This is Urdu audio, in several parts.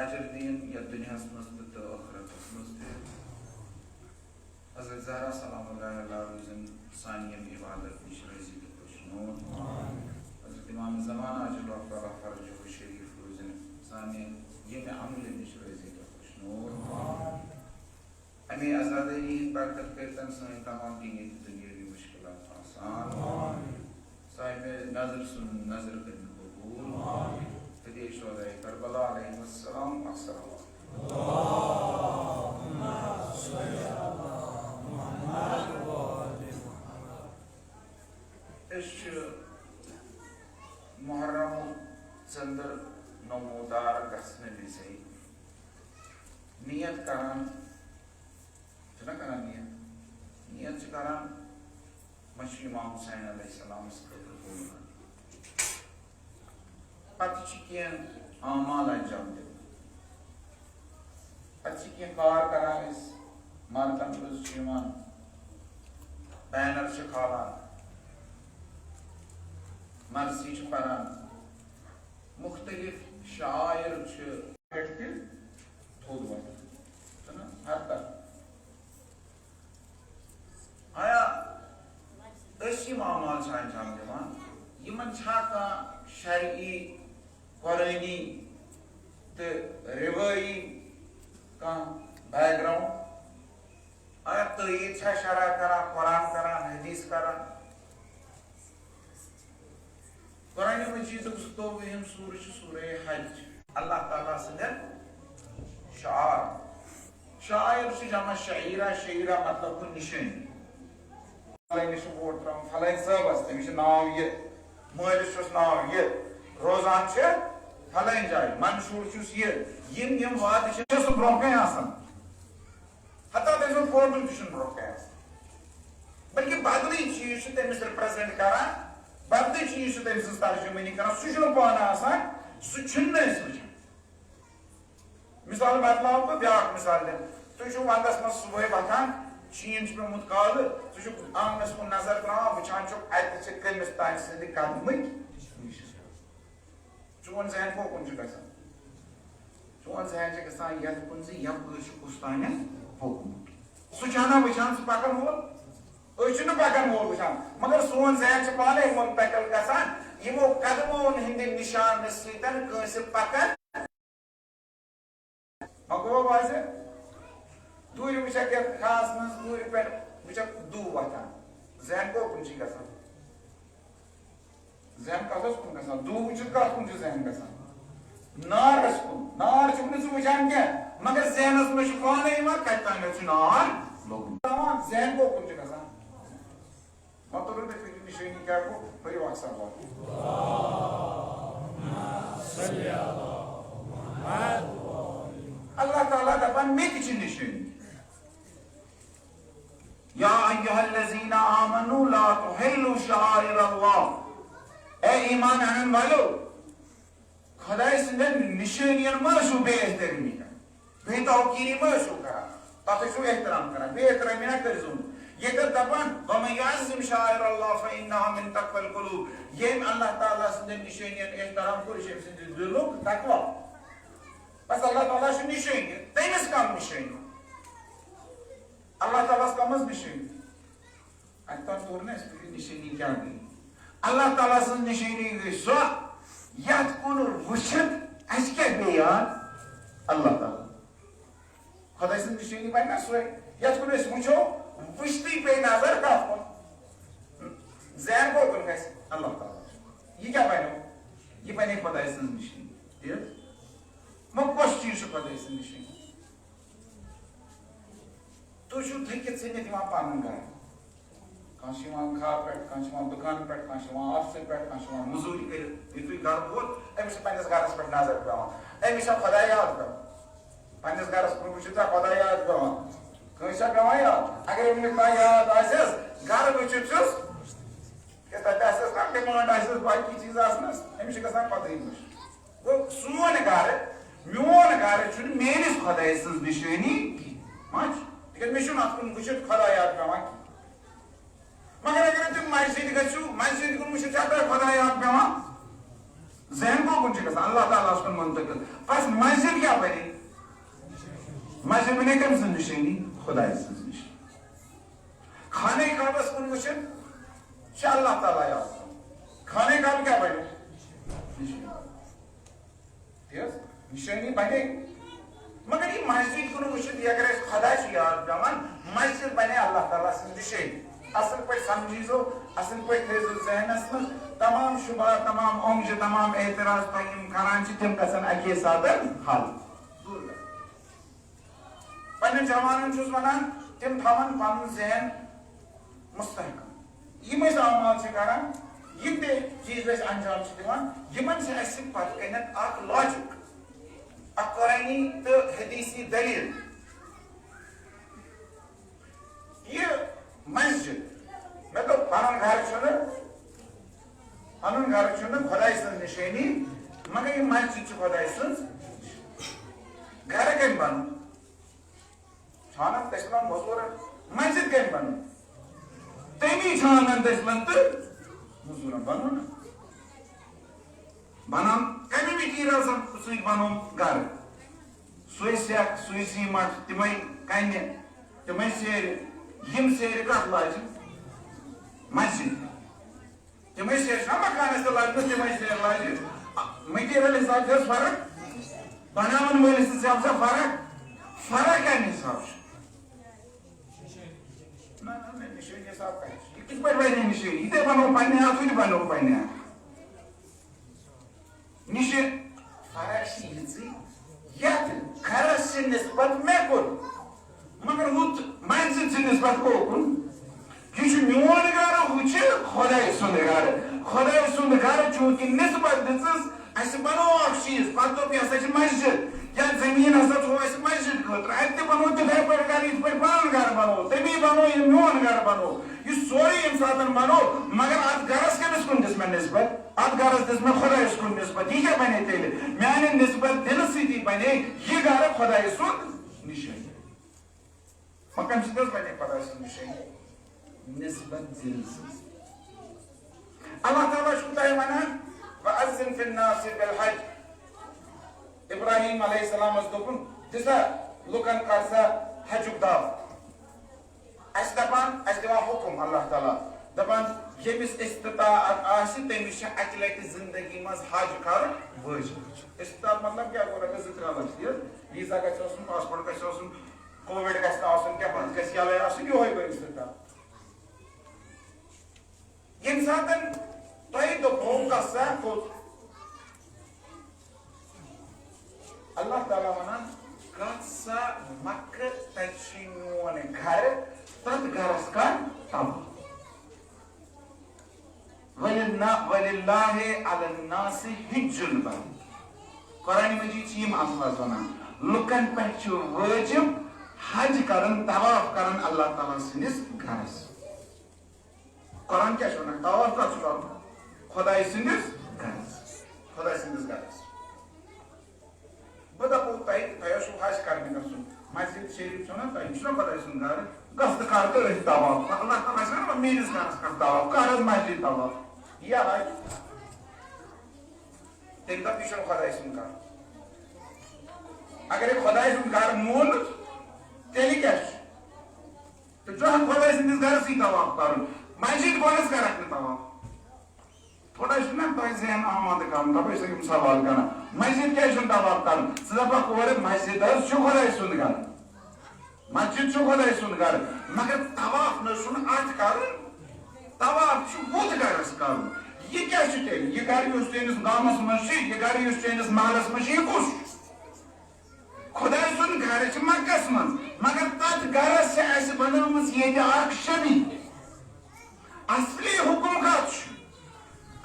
اجر دین یا دنیا مز تو آخرت مز حضرت زہرا سلام اللہ علیہ روزن سانی عبادت نش روزی تو خوشنود حضرت امام زمانہ جل اللہ فرج و شریف روزن سانی یہ عمل نش روزی تو خوشنود امی آزادی برکت کرتن سانی تمام دینی دنیاوی مشکلات آسان صاحب نظر سن نظر کرن قبول فدی شہداء کربلا علیہم السلام السلام اللہم صلی علی محمد وآل محمد. اس محرم چندر نمودار گھسنے بھی صحیح نیت کران چھنا کران نیت کران مشی امام حسین علیہ السلام اس قدر بولنا پتہ چکین اعمال انجام دے پتہ چکین کار کران اس مردن روز چیمان بینر چھ کھالان مرسی چھ پران مختلف شاعر چھ پیٹ کے تھود وقت ہر طرح آیا اس اعمال چھ انجام دیوان یمن چھا کا شرعی قرآنی تو روایی کا بیک گراؤنڈ آیا تایید چھا شرع کران قرآن کران حدیث کران قرآن مجید ستوہم سورہ سورہ حج اللہ تعالیٰ سندن شاعر سے جمع شعیرہ شعیرہ مطلب کو نشانی فلائن ووٹ ترام فلائن صاحب تمس ناو یہ مالس ناو یہ روزان فلائن جائے منشور چھس یہ یم وات برونکے آسان حتیٰ تم فوٹو تہ برونکے آسان بلکہ بدلی چیز تمس ریپرزینٹ کران بدلی چیز تم سن ترجمانی کران سہ پانہ آسان سہ وچان مثال بتلاو تو بیاکھ مثال دن تھی ونس من صبح وتھان شین پیومت کالہ ثہ آنگنس کن نظر تراوان وچان اتہ کمس تان سند قدمک چون ذہن کوکن گژھان چون ذہن گژھان یتھ کن زِ یپٲرۍ چھُ کُس تانٮ۪تھ پوٚکمُت سُہ چھا وٕچھان سُہ پکن وول أسۍ چھِنہٕ پکن وول وٕچھان مگر سون ذہن چھُ پانے منتقل گژھان یِمو قدمو ہٕنٛدِ نشانہٕ سۭتۍ کٲنٛسہِ پکان گوٚو واضح دوٗرِ وٕچھکھ یتھ خاص منٛز دوٗرِ پٮ۪ٹھ وٕچھکھ دوٗ وۄتھان ذہن کوکُن چھُ گژھان ذہن کتس کُن گژھان دوٗ وٕچھِتھ کتھ کُن چھُ ذہن گژھان نارس کُن نار چھُکھ نہٕ ژٕ وٕچھان کینٛہہ مگر ذہنس منٛز چھُ پانے یِوان کتہِ تانٮ۪تھ چھُ نار لوٚگمُت ذہن کوکُن چھُ گژھان مطلب تُہۍ نشٲنی کیٛاہ گوٚو پٔرِو اکھ سوال اللہ تعالیٰ دپان مےٚ تہِ چھِ نشٲنی یا ایھا الذین آمنوا لا تحلوا شعائر اللہ اے ایمان انن والو خدائے سندن نشانین ما چھو بے احترامی کران بے توقیری ما چھو کران تتھ چھو احترام کران بے احترامی نہ کٔرۍزیون ییٚتٮ۪تھ دپان ومن یعظم شعائر اللہ فإنها من تقوى القلوب ییٚمۍ اللہ تعالیٰ سندن نشانین احترام کوٚر یہِ چھُ أمۍ سٕنٛدِ دِلُک تقویٰ بس اللہ تعالیٰ چھُ نشٲنی تٔمِس کم نشٲنی اللہ تعالیٰ کم نشٲنی اتھ تام توٚر نہ اَسہِ نشٲنی کیٛاہ گٔے اللہ تعالیٰ سٕنٛز نشٲنی گٔے سۄ یتھ کُن وٕچھِتھ اَسہِ کیٛاہ پیٚیہِ یاد اللہ تعالیٰ خۄداے سٕنٛز نشٲنی بنہِ نا سۄے یتھ کُن أسۍ وٕچھو وٕچھتٕے پیٚیہِ نظر کتھ کُن ذہن کوکُن گژھِ اللہ تعالیٰ یہِ کیٛاہ بنیو یہِ بنے خۄداے سٕنٛز نشٲنی ٹھیٖک وۄنۍ کۄس چیٖز چھُ خۄداے سٕنٛز نشٲنی تُہۍ چھِو تھٔکِتھ ژھٕنِتھ یِوان پنُن گرٕ کانٛہہ چھُ یِوان کھاہ پٮ۪ٹھ کانٛہہ چھُ یِوان دُکان پٮ۪ٹھ کانٛہہ چھُ یِوان آفسہٕ پٮ۪ٹھ کانٛہہ چھُ یِوان موٚزوٗرۍ کٔرِتھ ییٚلہِ تُہۍ گرٕ ووت أمِس چھِ پننِس گرس پٮ۪ٹھ نظر پیٚوان أمِس چھا خۄدا یاد پیٚوان پننِس گرس کُن وٕچھِتھ چھا خۄدا یاد پیٚوان کٲنٛسہِ چھا پیٚوان یاد اگر أمِس کانٛہہ یاد آسٮ۪س گرٕ وٕچھِتھ چھُس کہِ تتہِ آسٮ۪س کانٛہہ ڈِمانڈ آسٮ۪س باقٕے چیٖز آسنس أمِس چھِ گژھان پتہٕے مٔشِد گوٚو سون گرٕ میون گرٕ چھُنہٕ میٲنِس خۄداے سٕنٛز نشٲنی ما چھِ تِکیٛازِ مےٚ چھُنہٕ اتھ کُن وٕچھِتھ خۄدا یاد پیٚوان کینٛہہ مگر اگر تُہۍ مسجد گژھِو مسجد کُن وٕچھِتھ چھا تۄہہِ خۄدا یاد پیٚوان ذہن کو کن گژھان اللہ تعالیٰ کن منتقل بس مسجد کیا بنے مسجد بنے کم سن نشانی خدا سن نشانی خانہ کعبہ کن وچھن اللہ تعالیٰ یاد خانہ کعبہ کیا بنے نشانی بنے مگر یہ مسجد کن وچھن یہ اگر خدا یاد پیوان مسجد بنے اللہ تعالیٰ سن نشانی اصل پہ سمجھیزو اصل پہ تھیزو ذہنس من تمام شبہ تمام اومج تمام اعتراض تم کران تم گھن اکی سات حل پنن جوانن چھس ونان تم تھون پن ذہن مستحکم یم اعمال کران یم تہ چیز انجام دان یمن سے اس پتہ کنت اخ لاجک اخ قرآنی تو حدیثی دلیل یہ مسجد میں تو پنن گھر خدا سن نشانی مگر یہ مسجد خدا سن گھر کم بن چھانن تسلم مزور مسجد کم بن تمی چھانن تسلم تو مزور بنو بنام کمی میٹیریل سۭتۍ بنو گھر سوی سیک سوی سیمٹ تمے کنہ تمے سیرِ یم سیرِ کتھ لاجہِ مسجد تمے سیر مکانس تہ لاجمت تمے سیر لاجہِ مٹیریل حساب سے فرق بناون وٲلِس حساب سے فرق کمہِ حساب نہ نشٲنی حساب یہ کِتھ پٲٹھۍ بنہِ نشٲنی یہِ تہِ بنو پننہِ ہاتھ سُہ تہِ بنو پننہِ ہاتھ نشٲنی فرق چھِ یِژٕے یتھ گھرس چھِ نسبت مےٚ کُن مگر ہُتھ مسجد چھِ نسبت کوکُن یہ میون گھر ہُہ خدا سُنٛد گھر خدا سُنٛد گھر چوٗنٛکہِ نسبت دِژٕس اَسہِ بنو اکھ چیٖز پتہٕ دوٚپ یہِ ہسا چھِ مسجد یا زٔمیٖن ہسا تھوٚو اَسہِ مسجد خٲطرٕ اَتہِ تہِ بنو تِتھَے پٲٹھۍ گھر یِتھ پٲٹھۍ پنُن گھر بنو تمی بنو یہِ میون گھر بنو یہِ سورُے ییٚمہِ ساتہٕ بنو مگر اتھ گھرس کٔمِس کُن دِژ مےٚ نسبت اتھ گھرس دِژ مےٚ خۄدایس کُن نسبت یہِ کیٛاہ بنے تیٚلہِ میانہِ نسبت دِنہٕ سۭتی بنے یہِ گھر خۄداے سُنٛد نشٲنی وۄنۍ کمہِ سۭتۍ حظ بنے خۄداے سٕنٛز نشٲنی نسبت دل سٕنٛز اللہ تعالیٰ چھُ تۄہہِ ونان وَأَذِّن فِي النَّاسِ بِالْحَجِّ ابراہیم علیہ السلام دوٚپُن دِسا لُکن کر سا حجُک دعوت اَسہِ دپان اَسہِ دِوان حُکُم اللہ تعالیٰ دپان ییٚمِس استطاعت آسہِ تٔمِس چھِ اکہِ لٹہِ زندگی منٛز حج کرُن وٲجِب استطاعت مطلب کیٛاہ گوٚو رۄپیس 2-3 لچھ تی حظ ویٖزا گژھِ آسُن پاسپورٹ گژھِ آسُن کووِڈ گژھِ نہٕ آسُن کینٛہہ پتہٕ گژھِ یلے آسُن یِہوے گوٚو استطاعت ییٚمہِ ساتہٕ تۄہہِ دوٚپوُ کسا کوٚت اللہ تعالیٰ ونان کتھ سا مکہ تتہِ چھُے میون گھر تتھ گھرس کر تباہ وَلِلَّهِ عَلَى النَّاسِ حِجُّ الْبَيْتِ قرآن مجید چھِ یِم الفاظ ونان لُکن پٮ۪ٹھ چھُ وٲجِب حج کرن طواف کرن اللہ تعالیٰ سٕنٛدِس گھرس قرآن کیٛاہ چھُ ونان طواف کتھ چھُ کرُن خۄداے سٕنٛدِس گھرس خۄداے سٕنٛدِس گھرس بہٕ دپو تۄہہِ اوسوٕ حج کرنہِ گژھُن مسجد شریف چھُ نا تۄہہِ چھُ نا خۄداے سُنٛد گھر گژھ تہٕ کر تہٕ أتھۍ طواف اللہ تعالیٰ چھُ نا میٲنِس گھرس کر طواف کر حظ مسجد طواف یہِ حج تٔمۍ دوٚپ یہِ چھُنہٕ خۄداے سُنٛد گھر اگر یہِ خۄداے سُنٛد گھر مونُت تیٚلہِ کیٛاہ چھُ تہٕ ژٕ ہٮ۪کھ خۄداے سٕنٛدِس گھرسٕے طواف کرُن مسجد گۄڈنٮ۪تھ کرکھ نہٕ طواف تھوڑا چھُ نا تۄہہِ ذہن آمادٕ کرُن تَوَے چھُسو یِم سوال کران مسجد کیٛازِ چھُنہٕ طواف کرُن ژٕ دپکھ اورٕ مسجد حظ چھُ خۄداے سُنٛد گھر مسجد چھُ خۄداے سُنٛد گھر مگر طواف نہ چھُنہٕ اتھ کرُن طواف چھُ ہُتھ گھرس کرُن یہِ کیٛاہ چھُ تیٚلہِ یہِ گھر یُس چٲنِس گامس منٛز چھُ یہِ گھر یُس چٲنِس محلس منٛز چھُ یہِ کُس چھُ خۄداے سُنٛد گھر چھُ مکس منٛز مگر تتھ گھرس چھِ اسہِ بنٲومٕژ ییٚتہِ اکھ شبی اصلی حُکم کتھ چھُ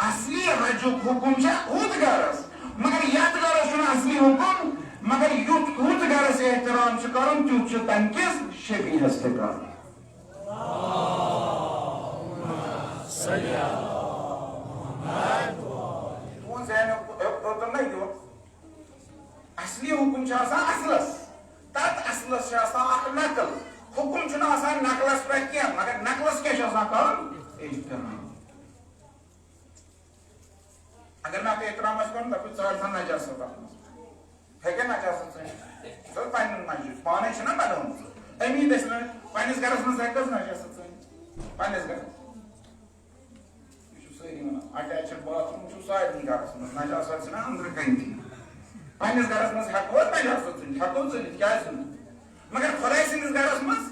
اصلی حجُک حُکم چھُ ہُتھ گھرس مگر یتھ گھرس چھُنہٕ اصلی حُکم مگر یُتھ ہُتھ گھرس احترام چھُ کرُن تیُتھ چھُ تمہِ کِس شبیہس تہِ کرُن تُہُنٛد ذہن توٚتن نہ یُن اصلی حُکم چھُ آسان اصلس تتھ اصلس چھُ آسان اکھ نقل حُکم چھُنہٕ آسان نقلس پٮ۪ٹھ کینٛہہ مگر نقلس کیٛاہ چھُ آسان کرُن احترام اگر میں احترام کروں دپ ثر سا نجاست ہیکے نجاست ثن پنن مسجد پانے نا بناومت امید اس پنس گرس مز ہیکس نجاست ثن پنس گرس یہ ساری ونان اٹیچڈ باتھ روم سارے گرس مز نجاست نا اندر کن تھی پنس گرس مز ہیکو نجاست ثن ہیکو ثنت کیا ثنت مگر خدائی سندس گرس مز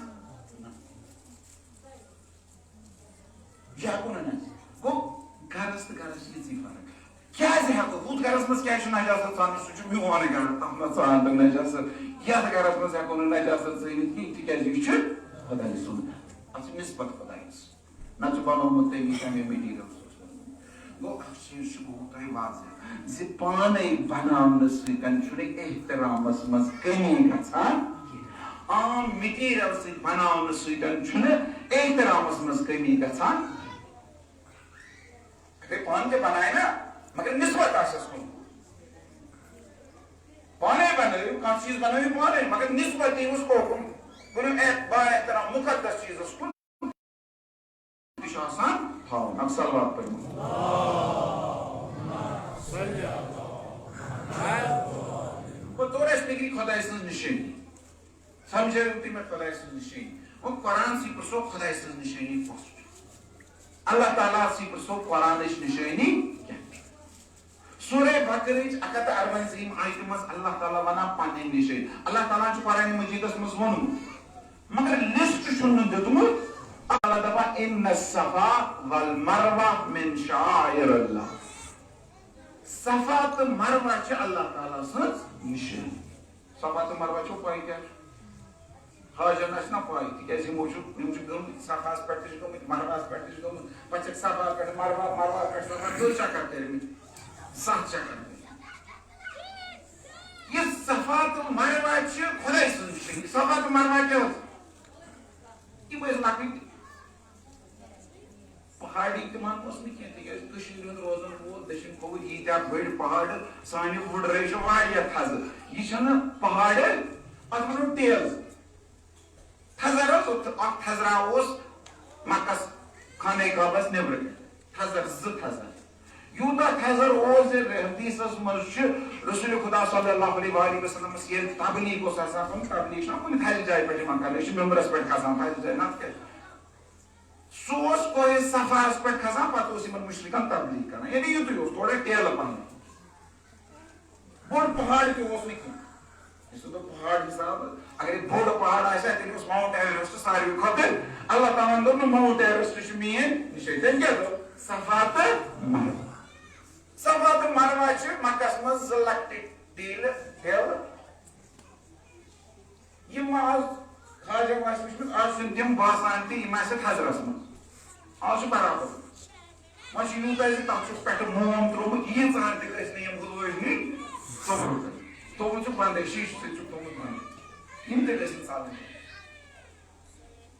یہ ہیکو نا گو گرس تو گرس یہ فرق کیا ہیکو ہُتھ گرس مز کیا نجاست ثانس سہ میون گر تک مز ژان تم نجاست یتھ گرس مز ہیکو نا نجاست ثنت کہین تکیاز یہ خدائی سُنٛد اتھ نسبت خدایس نہ بنومت تمی تمے میٹیریل گو اکھ چیز گو تہ واضح زِ پانے بناونہٕ سۭتۍ چھُنہٕ احترامس مز کمی گژھان عام میٹیریل سۭتۍ بناونہٕ سۭتۍ چھُنہٕ احترامس مز کمی گژھان اگر پان تہ بنائے نا مگر نسبت آسس کن پانے بنائیو کانٛہہ چیز بنائیو پانے مگر نسبت دی اس کو کن با احترام مقدس چیزس کن یہ آسان تھاون اکھ صلوات پڑھو وہ طور اس نگری خدای سٕنٛز نشانی سمجھو تھی میں خدای سٕنٛز نشانی وہ قرآن سی پرسو خدای سٕنٛز نشانی فسٹ اللہ تعالیٰ سی پرسو قرآن نشانی کیا سورہ بقرہ 148 آیت مز اللہ تعالیٰ ونان پنن نشانی اللہ تعالیٰ قرآن مجیدس مز ون مگر لسٹ چھُنہٕ دیُتمُت اللہ دپان ان الصفا والمروہ من شعائر اللہ صفا تو مروہ چھ اللہ تعالیٰ سٕنٛز نشانی صفا تو مروہ چھو پائی کیا حاجن آسہِ نا پائی تکیاز یمو چھِ گٔمٕتۍ صفاہس پٮ۪ٹھ تہِ چھِ گٔمٕتۍ مروہس پٮ۪ٹھ تہِ چھِ گٔمٕتۍ پتہٕ چھِکھ صفا پٮ۪ٹھ مروہ پٮ۪ٹھ 2 چکر کٔرمٕتۍ 7 چکر یہ صفا تو مروہ چھ خدای سٕنٛز نشانی صفا تو مروہ کیا یہ ٲسۍ لۄکٕٹۍ پہاڑی تمن اوس نہٕ کینٛہہ تِکیازِ کٔشیٖرِ ہُنٛد روزن وول دٔچھِنۍ کھووٕرۍ ییٖتیاہ بٔڑۍ پہاڑ سانہِ وُڈرٲے چھِ واریاہ تھزٕ یہِ چھنہٕ پہاڑ اتھ ونو تیز تھزر اکھ تھزرا اوس مکس خانہ کعبس نیبرٕ کَنۍ تھزر 2 تھزر یوٗتاہ تھزر اوس حدیثس منٛز چھُ رسول خدا صلی اللہ علیہ وسلمس ییٚلہِ تبلیغ اوس آسان کُنہِ تبلیغ چھُنہ کُنہِ تھلہِ جایہِ پٮ۪ٹھ یِوان کرنہٕ أسۍ چھِ ممبرس پٮ۪ٹھ کھسان تھلہِ جایہِ نتہٕ کیٛاہ سُہ اوس کوہِ صفاہس پٮ۪ٹھ کھسان پتہٕ اوس یِمن مُشرِکن تبلیغ کران یعنی یُتُے اوس تھوڑا ٹیلہٕ پہن بوٚڑ پہاڑ تہِ اوس نہٕ کینٛہہ یُس پہاڑ حساب اگر یہ بوٚڑ پہاڑ آسہِ ہا تیٚلہِ اوس ماوُنٹ ایوریسٹ ساروی کھۄتہٕ اللہ تعالیٰ دوٚپ نہٕ ماوُنٹ ایوریسٹ چھُ میٲنۍ نِشٲنی تٔمۍ کیٛاہ دوٚپ صفا تہٕ مروہ صفا تہٕ مروہ چھِ مکس منٛز 2 لۄکٹہِ ٹیلہٕ یِم آز خاجن آسہِ وٕچھمٕژ آز چھِنہٕ تِم باسان تہِ یِم آسہِ تھزرس منٛز آز چھُ برابر وۄنۍ چھُ یوٗتاہ زِ تتھ چھُکھ پٮ۪ٹھٕ موم تروومُت ییٖژہن تہِ گژھِ نہٕ یِم لٲجمٕتۍ تھوٚومُت چھُکھ بنٛدٕے شیٖشہٕ سۭتۍ چھُکھ تھوٚومُت بنٛد یِم تہِ گژھِ نہٕ ژلٕنۍ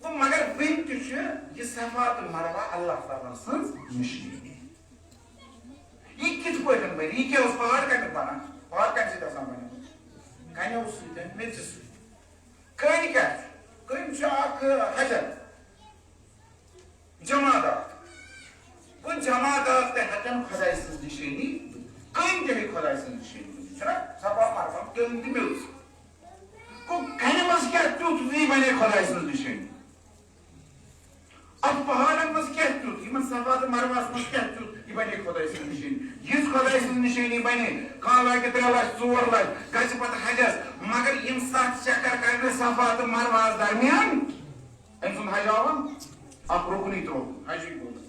تہٕ مگر وٕنہِ تہِ چھُ یہِ صفا تہٕ مروہ اللہ تعالیٰ سٕنٛز نشانی یہ کِتھ پٲٹھۍ بنہِ یہِ کیٛاہ اوس پہاڑ کتہِ بنان پہاڑ کمہِ سۭتۍ آسان بنیومُت کنیو سۭتۍ میٚژِ سۭتۍ کٔنۍ کیٛاہ چھُ کٔنۍ چھُ اکھ حجر جمادات گوٚو جمادات تہِ ہٮ۪کن خۄداے سٕنٛز نشٲنی کٔنۍ تہِ ہیٚکہِ خۄداے سٕنٛز نشٲنی چھُنہ صفا مروہ کٔنۍ تہِ میٚژ گوٚو کنہِ منٛز کیٛاہ تیُتھ یی بنے خۄداے سٕنٛز نشٲنی اتھ پہاڑن منٛز کیٛاہ تیُتھ یِمن صفا تہٕ مروہس منٛز کیٛاہ تیُتھ یہ بنے خۄداے سٕنٛز نشٲنی یِژھ خۄداے سٕنٛز نشٲنی بنے کانٛہہ لاگہِ 3 لچھ 4 لچھ گژھِ پتہٕ حجس مگر یِم 7 چکر کرنہِ صفا تہٕ مروہس درمیان أمۍ سُنٛد حج آوان اکھ رُکنٕے ترووُن حجی گوٚو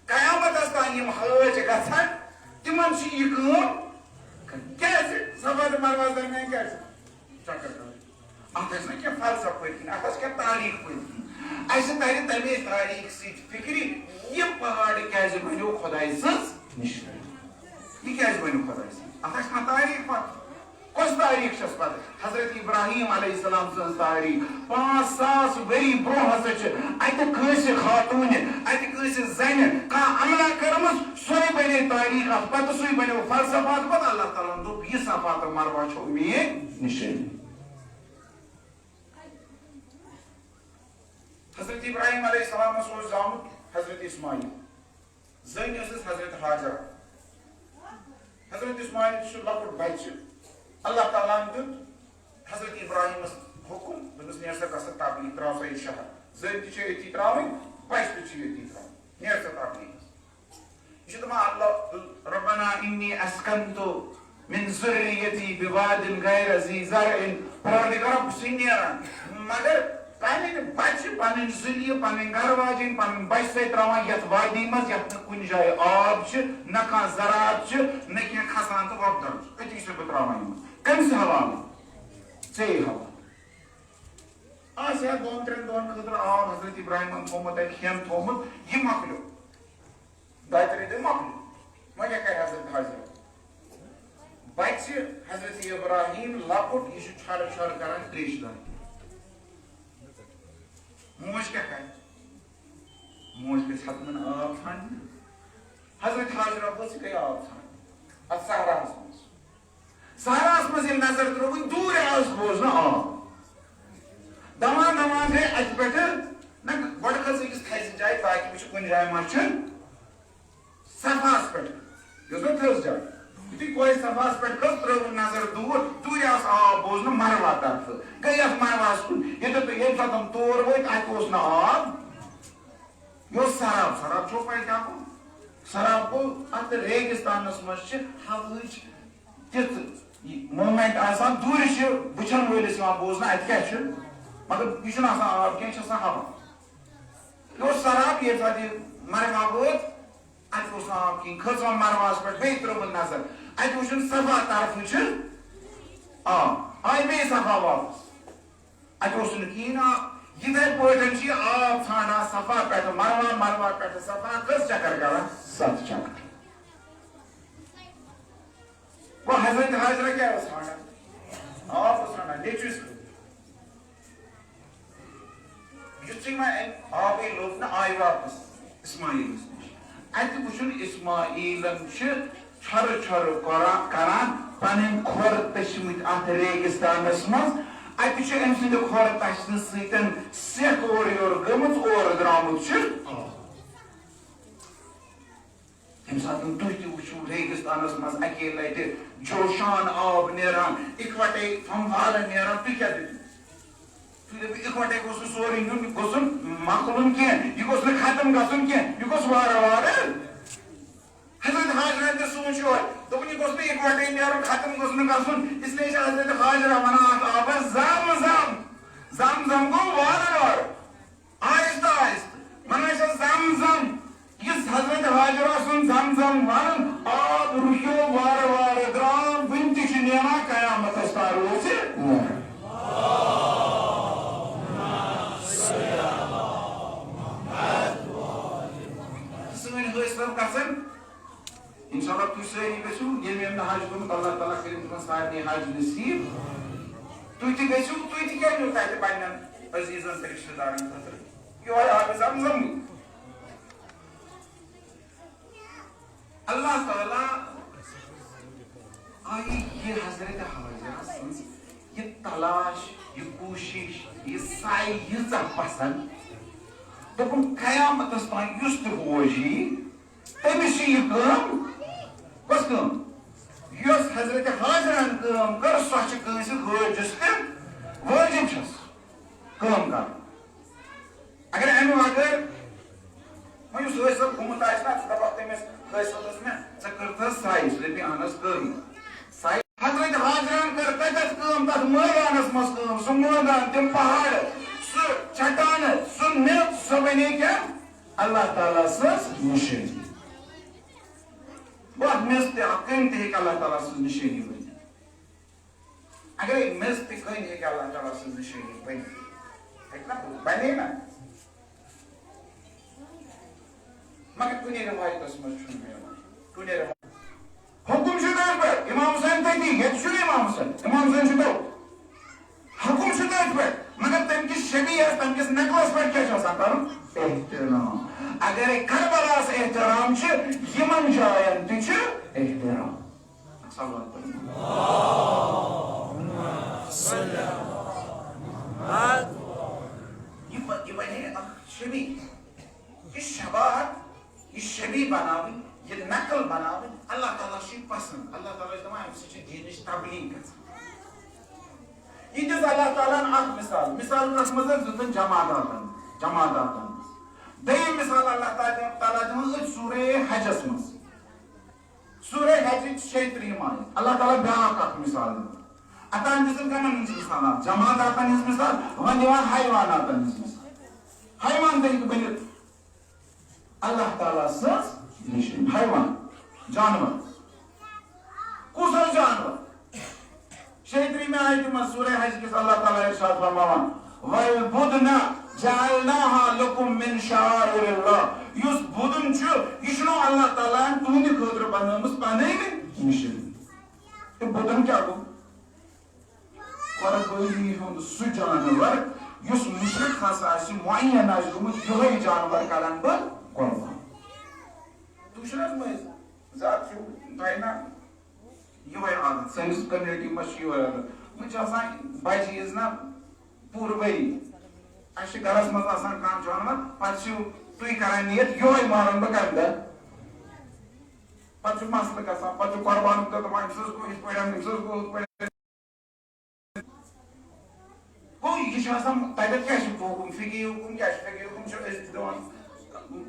قیامتس تام یِم حٲج گژھن تِمن چھِ یہِ کٲم کیٛازِ صفا تہٕ مروہس درمیان کیٛازِ چکر کرٕنۍ اتھ آسہِ نہ کینٛہہ فلسفہٕ پٔتۍ کِنۍ اتھ آسہِ کینٛہہ تاریٖخ پٔتۍ کِنۍ اسہِ ترِ تمے تاریٖخ سۭتۍ فِکرِ یہِ پہاڑ کیٛازِ بنیو خۄداے سٕنٛز نشٲنی یہِ کیٛازِ بنیو خۄداے سٕنٛز اتھ آسہِ کانٛہہ تاریٖخ پتہٕ کۄس تاریٖخ چھس پتہٕ حضرت ابراہیم علیہ السلام سٕنٛز تاریٖخ 5000 ؤری برونٛہہ ہسا چھِ اتہِ کٲنٛسہِ خاتوٗنہِ اتہِ کٲنٛسہِ زنہِ کانٛہہ عملہ کٔرمٕژ سۄے بنے تاریٖخ اتھ پتہٕ سُے بنیو فلسفہٕ اتھ پتہٕ اللہ تعالیٰ ہن دوٚپ یہِ صفا تہٕ مروہ چھو میٲنۍ نشٲنی حضرت ابراہیم علیہ السلام اوس زامُت حضرت اسماعیل زٔنۍ ٲسٕس حضرت حاجرہ حضرت اسماعیل لکٹ بچہ اللہ تعالیٰ دیت حضرت ابراہیمس حکم دس نیر سا گھر تبلیغ ترا سا یہ شہر زر تھی تراؤن بچہ تھی یتی تراؤن نیر سا تبلیغ یہ دپان اللہ ربنا انی اسکنت من ذریتی بواد غیر ذی زرع پروردگار بہ چھ نیران مگر پنن بچہ پنن ذریعہ پنن گھر واجن پنن بچہ سی تراوان یتھ وادی مز یتھ کن جائے آب نہ کھانا زراعت نہ کی کھسان تو وۄپدان أتی چھُس بہٕ تراوان کٔمِس حوالہٕ ژےٚ حوالہٕ آسہِ ہا دۄن ترٛٮ۪ن دۄہن خٲطرٕ آب حضرت ابراہیمن تھوٚومُت اَتہِ کھٮ۪ن تھوٚومُت یہِ مۄکلیو دۄیہِ ترٛیٚیہِ دۄہہِ مۄکلیو وۄنۍ کیٛاہ کرِ حضرت حاضر بچہ حضرت ابراہیم لۄکُٹ یہِ چھُ چھڑ چھڑ کران تریشہِ دانہِ موج کیٛاہ کرِ موج گژھِ ہتمن آب ژھانڈنہِ حضرت حاضرہ ؤژھ گٔے آب ژھانڈنہِ اتھ صحراہس منٛز صحراہس منٛز ییٚلہِ نظر ترٲوٕنۍ دوٗرِ آس بوزنہٕ آب دمان دمان گٔے اتہِ پٮ۪ٹھٕ نہ گۄڈٕ کھٔژ أکِس تھزِ جایہِ تاکہِ وٕچھِ کُنہِ جایہِ ما چھُ صفاہس پٮ۪ٹھ یۄس وۄنۍ تھٔز جاے یُتھُے کورِ صفاہس پٮ۪ٹھ کھٔژ ترٲوٕن نظر دوٗرِ آس آب بوزنہٕ مروا طرفہٕ گٔے اتھ مرواہس کُن ییٚمہِ ساتہٕ تِم تور وٲتۍ اتہِ اوس نہٕ آب یہ اوس سراب سراب چھو پاے کیٛاہ گوٚو سراب گوٚو اتھ ریگستانس منٛز چھِ ہوہٕچ تِژھ مومینٹ آسان دوٗرِ چھِ وٕچھن وٲلِس یِوان بوزنہٕ اتہِ کیٛاہ چھُ مگر یہِ چھُنہٕ آسان آب کینٛہہ یہِ چھُ آسان ہوا یہِ اوس سراب ییٚمہِ ساتہٕ یہِ مروا وٲژ اتہِ اوس نہٕ آب کِہیٖنۍ کھٔژ وۄنۍ مرواہس پٮ۪ٹھ بیٚیہِ ترٲوٕن نظر اتہِ وٕچھُن صفا طرفہٕ چھُ آب آیہِ بیٚیہِ صفا واپس اتہِ اوس نہٕ کِہیٖنۍ آب یِتھے پٲٹھۍ چھِ یہِ آب ژھانڈان صفا پٮ۪ٹھٕ مروا پٮ۪ٹھٕ صفا کٔژ چکر کران 7 چکر گوٚو حضرت حاضرہ کیٛاہ اوس ژھانڈان آب اوس ژھانڈان نیچوِس یُتھُے وۄنۍ أمۍ آبٕے لوٚب نہٕ آیہِ واپس اسماعیلس نِش اتہِ وٕچھُن اسماعیلن چھِ چھۄرٕ چھۄرٕ کران پنٕنۍ کھۄر تٔچھمٕتۍ اتھ ریگستانس منٛز اتہِ چھُ أمۍ سٕنٛدِ کھۄر تچنہٕ سۭتۍ سٮ۪کھ اورٕ یورٕ گٔمٕژ اورٕ درٛامُت چھُ ییٚمہِ ساتہٕ تُہۍ تہِ وٕچھِو ریگستانس منٛز اکے لٹہِ جوشان آب نیران اِکوٹے فموارٕ نیران تُہۍ کیٛاہ دٔپِو تُہۍ دٔپِو اِکوٹے گوٚژھ نہٕ سورُے نیُن یہِ گوٚژھ نہٕ مۄکلُن کینٛہہ یہِ گوٚژھ نہٕ ختم گژھُن کینٛہہ یہِ گوٚژھ وارٕ وارٕ حضرت حاضرہ تہِ سوٗنٛچ یورٕ دوٚپُن یہِ گوٚژھ نہٕ اِکوٹے نیرُن ختم گوٚژھ نہٕ گژھُن اسلیے چھِ حضرت حاضرہ ونان اتھ آبس زم زم زم زم گوٚو وارٕ وارٕ آہستہٕ آہستہٕ ونان چھِ زم زم یُس حضرت حاضرہ سُنٛد زم زم ونان آب رُکیو وارٕ وارٕ درٛاو وُنہِ تہِ چھُ نیران قیامتس تام روزِ سٲنۍ حٲصِل گژھن انشاءاللہ تُہۍ سٲری گٔژھِو ییٚمۍ نہٕ حج کوٚرمُت اللہ تعالیٰ کٔرِنۍ تِمن سارنٕے حج نصیٖب تُہۍ تہِ گٔژھِو تُہۍ تہِ کیٛاہ نیوٗ تتہِ پننٮ۪ن عزیٖزن تہٕ رشتہٕ دارن خٲطرٕ یہوے آبِ زم زم اللہ تعالیٰ آیہِ یہِ حضرت حاضرہ سٕنٛز یہِ تلاش یہِ کوٗشش یہِ سعی ییٖژاہ پسنٛد دوٚپُن قیامتس تام یُس تہِ بوج یی تٔمِس چھِ یہِ کٲم کۄس کٲم یۄس حضرت حاضرن کٲم کٔر سۄ چھِ کٲنٛسہِ حٲجِس تہِ وٲجِب چھس کٲم کرٕنۍ اگر امہِ بغٲر وۄنۍ یُس حٲصِل گوٚمُت آسہِ نا ژٕ دپکھ تٔمِس حٲصِلس مےٚ ژےٚ کٔرتھس سعی سُہ دپہِ اہن حظ کٔر مےٚ سعی حضرت حاضرن کٔر تتٮ۪تھ کٲم تتھ مٲدانس منٛز کٲم سُہ مٲدان تِم پہاڑ سُہ چٹانہٕ سُہ میٚژ سۄ بنے کیٛاہ اللہ تعالیٰ سٕنٛز نِشٲنی گوٚو اتھ میٚژ تہِ اکھ کٔنۍ تہِ ہیٚکہِ اللہ تعالیٰ سٕنٛز نِشٲنی بٔنِتھ اگرے میٚژ تہِ کٔنۍ ہیٚکہِ اللہ تعالیٰ سٕنٛز نِشٲنی بٔنِتھ ہیٚکہِ نا بنے نا مگر کُنہِ رِوایتس منٛز چھُنہٕ مِلان کُنہِ حُکُم چھُ تٔتھۍ پٮ۪ٹھ امام حُسین تٔتی ییٚتہِ چھُنہٕ امام حُسین امام حُسین چھُ توٚت حُکُم چھُ تٔتھۍ پٮ۪ٹھ مگر تمہِ کِس شبیہس تمہِ کِس نقلس پٮ۪ٹھ کیٛاہ چھُ آسان کرُن احترام اگرے کربلاہس احترام چھُ یِمن جاین تہِ چھُ احترام یہ بنے اکھ شبیہ یہ شباہت یہ شبیہ بناوٕنۍ یہ نقل بناوٕنۍ اللہ تعالیٰ چھُ پسند اللہ دینٕچ تبلیغ گژھان یہ دِژ اللہ تعالیٰ ہن اکھ مثال کتھ منٛز دِژٕن جماداتن دوٚیِم مثال اللہ تعالیٰ دِوان أتھۍ سورہ حجس منٛز سورہ حجٕچ 36 آیت اللہ تعالیٰ بیٛاکھ اکھ مثال دِوان اتان دِژٕن کمن ہٕنٛز مثالات جماداتن ہٕنٛز مثال وۄنۍ دِوان حیواناتن ہٕنٛز مثال حیوان تہِ ہیٚکہِ بٔنِتھ اللہ تعالیٰ سٕنٛز نِشٲنی حیوان جانور کُس حظ جانور 36 آیتہِ منٛز سورہ حج کِس اللہ تعالیٰ ارشاد فرماوان وَالْبُدْنَ جَعَلْنَاهَا لَكُم مِّن شَعَائِرِ اللَّهِ یُس بُدُن چھُ یہِ چھُنو اللہ تعالیٰ ہن تُہنٛدِ خٲطرٕ بنٲومٕژ پنٕنۍ نِشٲنی تہٕ بُدُن کیٛاہ گوٚو قۄربٲنی ہُنٛد سُہ جانور یُس مُشرِق ہسا آسہِ معین آسہِ گوٚمُت یِہوٚے جانور کرن بہٕ قۄربان تُہۍ چھِو نہ حظ مٲنۍ زیادٕ چھُو تۄہہِ نہ یِہوٚے عادت سٲنِس کٔمنِٹی منٛز چھُ یِہوٚے عادت وۄنۍ چھِ آسان بجہِ عیٖز نہ پوٗرٕ ؤری اَسہِ چھِ گرس منٛز آسان کانٛہہ جانور پتہٕ چھِو تُہۍ کران نِیت یِہوٚے مارن بہٕ کمہِ دۄہ پتہٕ چھُ مسلہٕ گژھان پتہٕ چھُ قۄربانُک دۄہ دپان أمِس حظ گوٚو یِتھ پٲٹھۍ أمِس حظ گوٚو ہُتھ پٲٹھۍ گوٚو یہِ چھُ آسان تتٮ۪تھ کیٛاہ چھُ حُکُم فِقی حُکُم کیٛاہ چھُ فِقی حُکُم چھُ أسۍ دِوان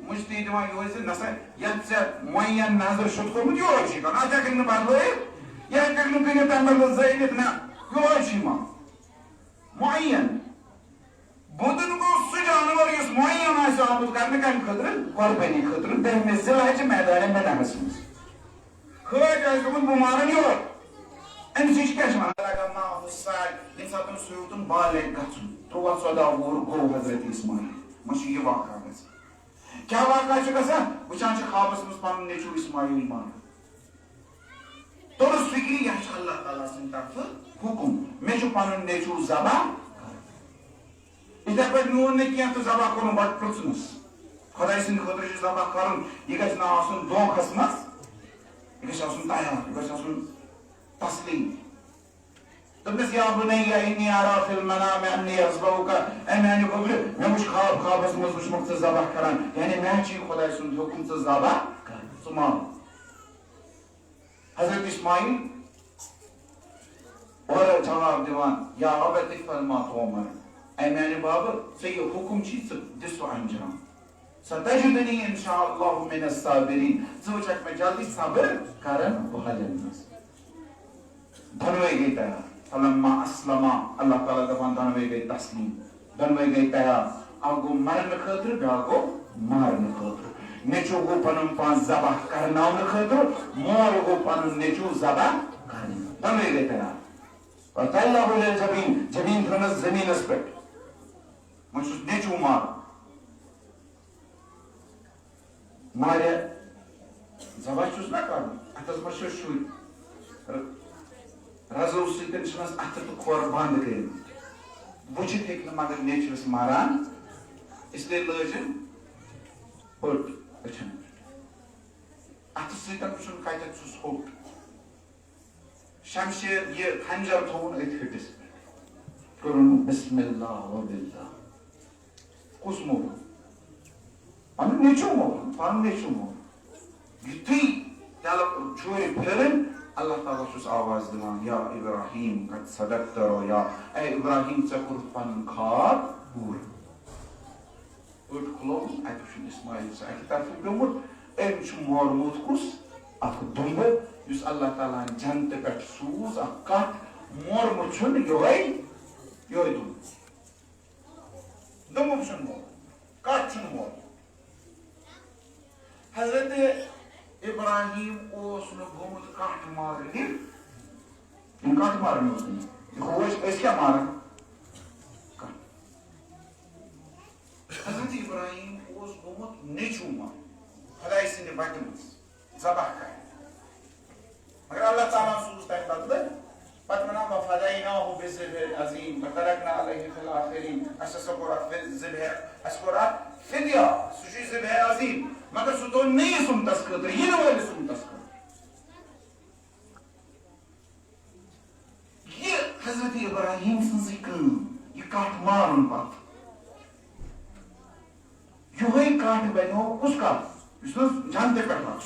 مُجتی دِوان یِہوٚے زِ نسا یتھ ژےٚ معین نظر چھُتھ کوٚرمُت یِہوٚے چھُے کرُن اتھ ہٮ۪ککھ نہٕ بدلٲیِتھ یہِ ہٮ۪ککھ نہٕ کٔرِتھ تمہِ بدلہٕ زٲلِتھ نہ یِہوٚے چھُے مان معین بُدُن گوٚو سُہ جانور یُس معین آسہِ آمُت کرنہٕ کمہِ خٲطرٕ قۄربٲنی خٲطرٕ 10 ذی الحجہِ میدانِ مِنَس منٛز خٲج آسہِ دوٚپمُت بہٕ مارن یِہوٚے أمِس نِش کیٛاہ چھِ ونان ییٚمہِ ساتہٕ سُہ ہیوٚتُن بالغ گژھُن 13-14 وُہُر گوٚو حضرت اسماعیل مےٚ چھُ یہِ واقعہ گژھان کیٛاہ واقعہ چھُ گژھان وٕچھان چھِ خوابس منٛز پنُن نیٚچوٗ اسماعیل ماران توٚرُس فِکرِ یہِ چھُ اللہ تعالیٰ سٕنٛدِ طرفہٕ حُکُم مےٚ چھُ پنُن نیٚچوٗ ذبح یِتھے پٲٹھۍ میون نہٕ کینٛہہ تہٕ ذبح کوٚرُن گۄڈٕ پرٛژھنَس خۄداے سٕنٛدِ خٲطرٕ چھُ ذبح کرُن یہِ گژھِ نہٕ آسُن دھوکھس منٛز یہِ گژھِ آسُن تیار یہِ گژھِ آسُن تسلیٖم دوٚپنَس یا بُنَیَّ اِنِّی اَرَىٰ فِی الْمَنَامِ أَنِّی أَذْبَحُکَ اے میانہِ گوٚبرِ مےٚ وٕچھ خوابس منٛز وٕچھمُت ژٕ ذبح کران یعنی مےٚ چھُے خۄداے سُنٛد حُکُم ژٕ ذبح کر ژٕ مان حضرت اسماعیل اورٕ جواب دِوان یا ابت افعل ما تُؤمر اے میانہِ بابہٕ ژےٚ یہِ حُکُم چھُے ژٕ دِ سُہ انجام ستجدنی انشاء اللہ من الصابرین ژٕ وٕچھکھ مےٚ جلدی صبر کرن والٮ۪ن منٛز دۄنوے گٔے تیار فلما اسلما اللہ تعالیٰ دپان دۄنوے گٔے تسلیٖم دۄنوے گٔے تیار اکھ گوٚو مرنہٕ خٲطرٕ بیٛاکھ گوٚو مارنہٕ خٲطرٕ نیٚچوٗ گوٚو پنُن پان ذبح کرناونہٕ خٲطرٕ مول گوٚو پنُن نیٚچوٗ ذبح کرنہٕ دۄنوے گٔے تیار وَتَلَّهُ لِلْجَبِينِ جبیٖن تھٲونَس زٔمیٖنس پٮ۪ٹھ وۄنۍ چھُس نیٚچوٗ مارُن واریاہ ذبح چھُس نہ کرُن اتھس منٛز چھِ شُرۍ رزو سۭتۍ چھِنس اتھٕ تہٕ کھۄر بنٛد کٔرِتھ وٕچھِتھ ہیٚکہِ نہٕ مگر نیٚچوِس ماران اسلیے لٲجِن پٔٹ أچھن اتھٕ سۭتۍ وٕچھُن کتٮ۪تھ چھُس ہوٚٹ شمشیر یہِ کھنجر تھووُن أتھۍ ہٹِس پٮ۪ٹھ کوٚرُن بسم اللہ وباللہ کُس موٚہر پنُن نیٚچوٗ موٚہر پنُن نیٚچوٗ موٚہر یُتھُے تلہٕ چھُرِ پھِرٕنۍ اللہ تعالیٰ چھُس آواز دِوان یا ابراہیم قد صدقت رؤیا اے ابراہیم ژےٚ کوٚرُتھ پنُن خواب پوٗرٕ أٹ کھُلووُن اتہِ وٕچھُن اسماعیل چھُ اکہِ طرفہٕ پیوٚمُت أمۍ چھُ مورمُت کُس اکھ دُمبہٕ یُس اللہ تعالیٰ ہن جنتہٕ پٮ۪ٹھ سوٗز اکھ کٹھ مورمُت چھُنہٕ یِہوٚے دُمبہٕ دُمبہٕ چھُنہٕ مورمُت کٹھ چھُنہٕ مورمُت حضرت ابراہیم اوس نہٕ گوٚمُت کٹھ مارنہِ یِم کٹھ مارنہِ اوس نہٕ یہِ گوٚو أسۍ کیٛاہ ماران حضرت ابراہیم اوس گوٚمُت نیٚچوٗ مارُن خۄداے سٕنٛدِ وَتہِ منٛز ذبح کرنہِ مگر اللہ تعالیٰ سوٗز تمہِ بدلہٕ پتہٕ وَنان وَفَدَینَاهُ بِذِبْحٍ عَظیٖم وَتَرَکْنَا عَلَیْهِ فِی الْآخِرِیٖن اَسہِ ہسا کوٚر اَتھ اَسہِ کوٚر اَتھ فِدیہ سُہ چھُ ذِبحِ عظیٖم مگر سُہ تھوٚو نٔیِس اُمتس خٲطرٕ یِنہٕ وٲلِس اُمتس خٲطرٕ یہِ حضرت ابراہیم سٕنٛزٕے کٲم یہِ کٹھ مارُن پتہٕ یِہوٚے کٹھ بنیو کُس کٹھ یُس نہٕ جنتہٕ پٮ۪ٹھ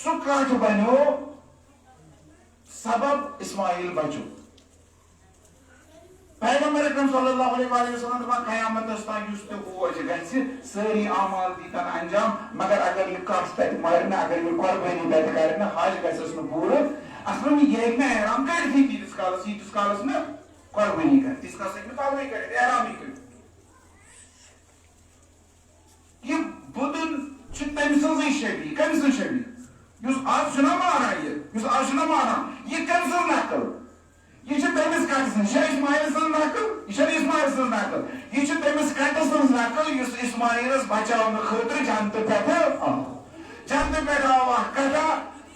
سُہ کٹھ بنیو سبب اسماعیل بچو پیغمبر اکرم صلی اللہ علیہ وسلم دپان قیامت تان اس تہ بوج گژھِ سٲری اعمال دیتن انجام مگر اگر یہ کٹ تتہِ مرنہ اگر یہ قربٲنی تتہِ کرنہ حج گژھٮ۪س نہٕ پوٗرٕ اصل یہ ہیٚکہِ نہٕ احرام کٔرتھٕے ییٖتِس کالس نہٕ قربٲنی کرِ تیٖتِس کالس ہیٚکہِ نہٕ پلوٕے کٔرِتھ احرامٕے کٔرِتھ یہ بدن چھُ تٔمۍ سٕنٛزٕے شبیہ کٔمۍ سٕنٛز شبیہ یُس آز چھُنہ مانان یُس آز چھُنہ مانان یہ کٔمۍ سٕنٛز نقل یہ تمس کٹ سن اسماعیل سن نقل یہ اسماعیل سن نقل یہ تمس کٹ سن نقل اس اسماعیلس بچاؤن خاطر جنت پہ جنت پہ آو کٹا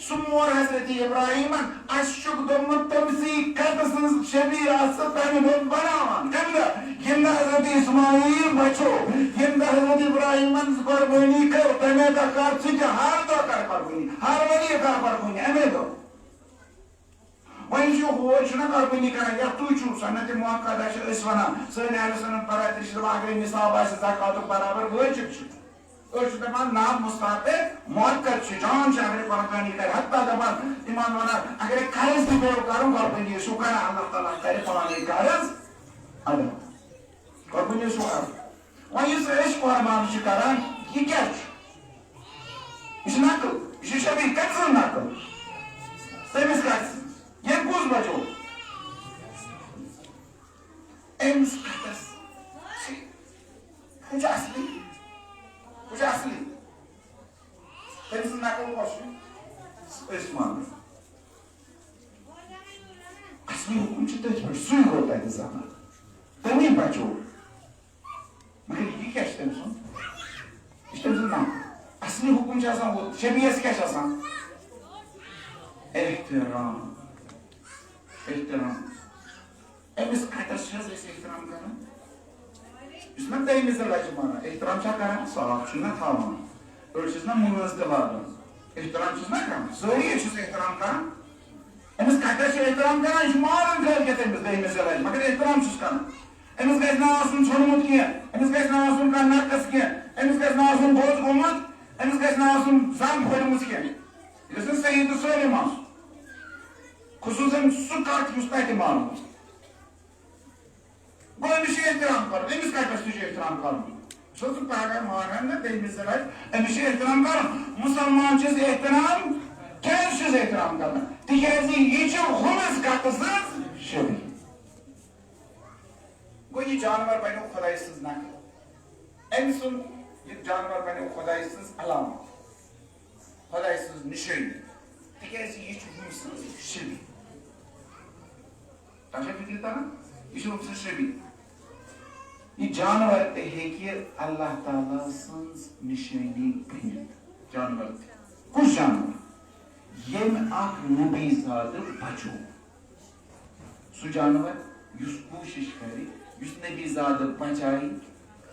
سہ مور حضرت ابراہیمن اشک دومت تمسی کٹ سن شبیر تمہ دہ بناوان کم دہ یم حضرت اسماعیل بچو یم حضرت ابراہیمن قربانی کر تمے دہ کر ثہ ہر دہ کر قربانی ہر ؤری کر قربانی امے دہ وۄنۍ چھُ ہور چھُنہ قربٲنی کران یا تُہۍ چھُو سنت موقعہ چھِ أسۍ وَنان سٲنۍ اہلِ سنت پرایتہِ چھِ دَپان اگرے نصاب آسہِ زکاتُک برابر وٲجِب چھُ أسۍ چھِ دَپان نا مُستحب مؤکد چھُ جان چھُ اگرے قربٲنی کرِ حتیٰ دَپان تِمن وَنان اگرے قرض تہِ پیٚو کرُن قربٲنی ٲسِو کران اللہ تعالیٰ کرِ پانے قرض ادا قربٲنی ٲسِو کران وۄنۍ یُس أسۍ قۄربان چھِ کران یہِ کیٛاہ چھُ یہِ چھِ نقل یہِ چھِ شبیہ کٔمۍ سٕنٛز نقل تٔمِس کتہِ یہ کس بچو امس کتس کچھ اصلی تمس نقل کس مان اصلی حکم تھی پہ سی گو تک زبان تمی بچو مگر یہ کیا تم سن یہ تم سن نام اصلی حکم شبیس کیا احترام امس کٹس احترام کران اس نا دہمہِ ذِلحج مانان احترام چھا کران صاف چھُ نا تھاوان أڑۍ چھِس نا مٲنٛز تہِ لاگان احترام چھِس نا کران سٲری چھِس احترام کران امس کٹس احترام کران یہ چھُ مانان کٲلکیٚتھ امس دہمہِ ذِلحج مگر احترام چھُس کران امس گژھِ نہٕ آسُن ژھوٚنمُت کینٛہہ امس گژھِ نہٕ آسُن کانٛہہ نقص کینٛہہ امس گژھِ نہٕ آسُن دۄد گوٚمُت امس گژھِ نہٕ آسُن زنگ پھٔٹمٕژ کینٛہہ یہِ گژھِ نہٕ صحیح تہٕ سٲلِم آسُن خصوصاً سہ کٹ اس تتہ مانو گو امس احترام کر امس کٹس تہ احترام کر سہ پگہ مانان نا دہمہِ ذِلحج امس احترام کر مسلمان چھس احترام کیٛازِ چھُس احترام کران تکیازِ یہ چھُ ہُمس کٹہٕ سٕنٛز شبیہ گو یہ جانور بنیو خداے سٕنٛز نقل أمۍ سُنٛد یہ جانور بنیو خداے سٕنٛز علامت خداے سٕنٛز نشٲنی تکیازِ یہ چھُ ہُمہِ سٕنٛز شبیہ فکر تران یہ ہم شبیہ یہ جانور تہ ہیٚکہِ اللہ تعالیٰ سٕنٛز نشٲنی بٔنِتھ جانور تہ کُس جانور ییٚمۍ اکھ نبی زادٕ بچو سُہ جانور یُس کوٗشش کرِ یُس نبی زادٕ بچایہِ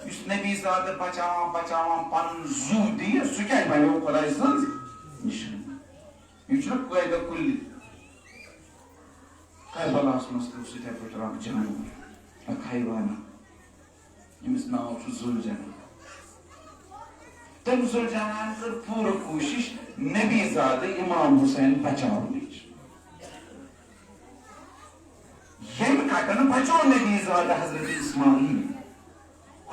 یُس نبی زادٕ بچاوان پنُن زُو دِیہِ سُہ کیٛازِ بنیو خۄداے سٕنٛز نشٲنی یہِ چھُنہ قٲیدہ کُلہِ کربلاہس منٛز تہِ اوس یِتھے پٲٹھۍ اکھ جانور اکھ حیوانہ ییٚمِس ناو چھُ ذوالجلال تٔمۍ ذوالجلالن کٔر پوٗرٕ کوٗشش نبی زادٕ امام حُسین بچاونٕچ ییٚمہِ کٹن بچو نبی زادٕ حضرت اسماعیل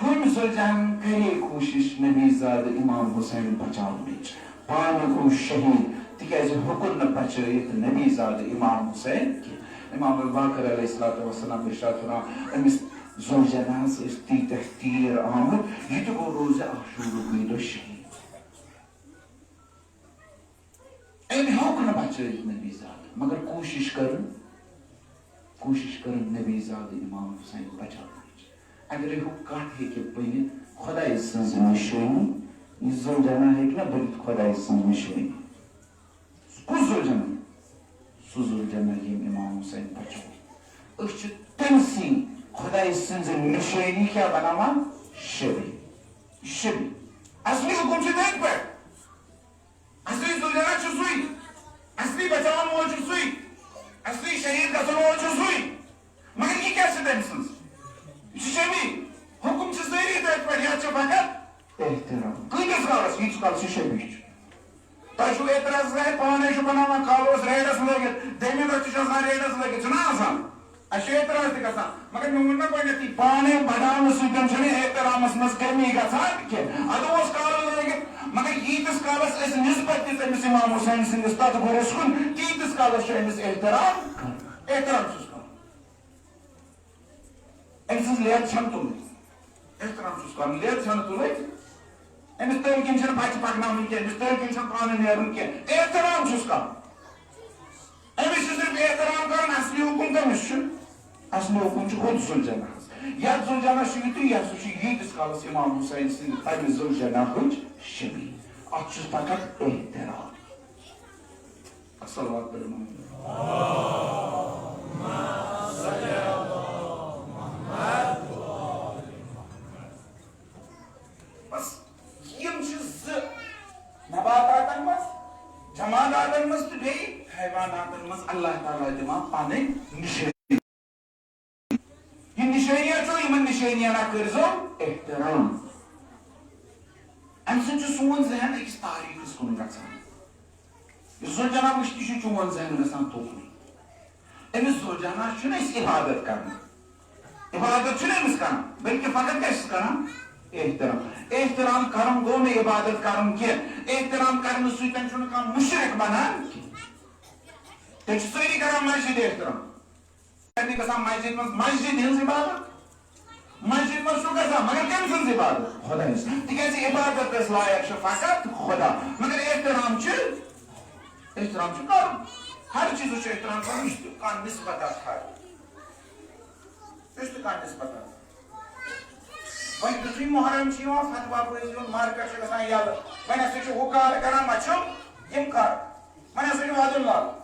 ہُمہِ ذوالجلالن کرے کوٗشش نبی زادٕ امام حُسین بچاونٕچ پانہٕ گوٚو شہیٖد تِکیازِ ہیوٚکُن نہٕ بچٲیِتھ نبی زادٕ امام حُسین کینٛہہ امام باقر علیہ الصلوۃ والسلام ارشاد فرماوان امس ذوالجلالس ٲسۍ تیٖتیاہ تیٖر آمٕتۍ یہِ تہِ گوٚو روزِ عاشوٗرُکُے دۄہ شہیٖد أمۍ ہیوٚک نہٕ بچٲیِتھ نبی زادٕ مگر کوٗشش کٔرٕن نبی زادٕ امام حُسین بچاونٕچ اگرے ہُہ کتھ ہیٚکہِ بٔنِتھ خۄداے سٕنٛز نشٲنی یہِ ذوالجلال ہیٚکہِ نہ بٔنِتھ خۄداے سٕنٛز نشٲنی کُس ذوالجلال سُہ ذوالجلال ییٚمۍ امام حُسین بچو أسۍ چھِ تٔمسٕے خۄداے سٕنٛزِ نشٲنی کیٛاہ بناوان شبیہ اصلی حکم چھُ تٔتھۍ پٮ۪ٹھ اصلی ذوالجلال چھُ سُے اصلی بچاون وول چھُ سُے اصلی شہیٖد گژھن وول چھُ سُے مگر یہِ کیٛاہ چھِ تٔمۍ سٕنٛز یہ شبیہ حکم سے ساری تک پڑھ یا چھ فقط احترام کتس کالس ییتس کالس یہ شبیہ تۄہہِ چھُو اعتراض پانے چھُ بناوان کالوس ریڈس لٲگِتھ دٔیمہِ دۄہ تہِ چھُ آسان ریڈس لٲگِتھ چھُنا آسان اَسہِ چھُ اعتراض تہِ گژھان مگر مےٚ ووٚن نا گۄڈنٮ۪تھٕے پانے بڑاونہٕ سۭتۍ چھُنہٕ احترامس منٛز کمی گژھان کینٛہہ اَدٕ اوس کالہٕ لٲگِتھ مگر ییٖتِس کالس أسۍ نسبت دِژ أمِس اِمام حُسین سٕنٛدِس تتھ گُرِس کُن تیٖتِس کالس چھُ أمِس احترام چھُس کران أمۍ سٕنٛز لیٚد چھنہٕ تُلٕنۍ احترام چھُس کران لیٚد چھنہٕ تُلٕنۍ أمِس تٔمۍ کِنۍ چھنہٕ بچہِ پکناوٕنۍ کینٛہہ أمِس تٔمۍ کِنۍ چھنہٕ پانہٕ نیرُن کینٛہہ احترام چھُس کران أمِس چھُ صرف احترام کران اصلی حُکم کٔمِس چھُ اصلی حُکم چھُ ہُتھ ذوالجناحس یتھ ذوالجناح چھُ یُتُے یہِ ہسا چھُ ییٖتِس کالس اِمام حُسین سٕنٛدِ تمہِ ذوالجناحٕچ شبیٖہ اتھ چھُس پکان احترام الصلوات بس یِم چھِ زٕ نباتاتن منٛز جماداتن منٛز تہٕ بیٚیہِ حیواناتن منٛز اللہ تعالیٰ دِوان پنٕنۍ نِشٲنی یہِ نِشٲنیاہ چھو یِمن نِشٲنین کٔرزو احترام امہِ سۭتۍ چھُ سون ذہن أکِس تاریٖخس کُن گژھان یُس ذوالجناح وٕچھتہِ چھُ چون ذہن گژھان توکُن أمِس ذوالجناح چھُنہٕ أسۍ عبادت کران عبادت چھُنہٕ أمِس کران بلکہِ فقط کیٛاہ چھِس کران احترام کرُن گوٚو نہٕ عبادت کرُن کینٛہہ احترام کرنہٕ سۭتۍ چھُنہٕ کانٛہہ مُشرِک بنان تیٚلہِ چھِ سٲری کران مسجد احترام گژھان مسجد منٛز مسجد ہٕنٛز عبادت مسجد منٛز چھُ گژھان مگر کٔمۍ سٕنٛز عبادت خۄدایس تِکیٛازِ عبادت ٲسۍ لایق چھُ فقط خۄدا مگر احترام چھُ کرُن ہر چیٖزس چھُ احترام کرُن یُس تہِ کانٛہہ نسبت آسہِ تھاوِ یُس تہِ کانٛہہ نسبت آسہِ وۄنۍ یُتھُے محرم چھُ یِوان فتوا بٲزی ہُنٛد مارکیٹ چھُ گژھان یلہٕ وۄنۍ ہسا چھُ ہُہ کار کران مچھُم یِم کار وۄنۍ ہسا چھُ ودُن لاگُن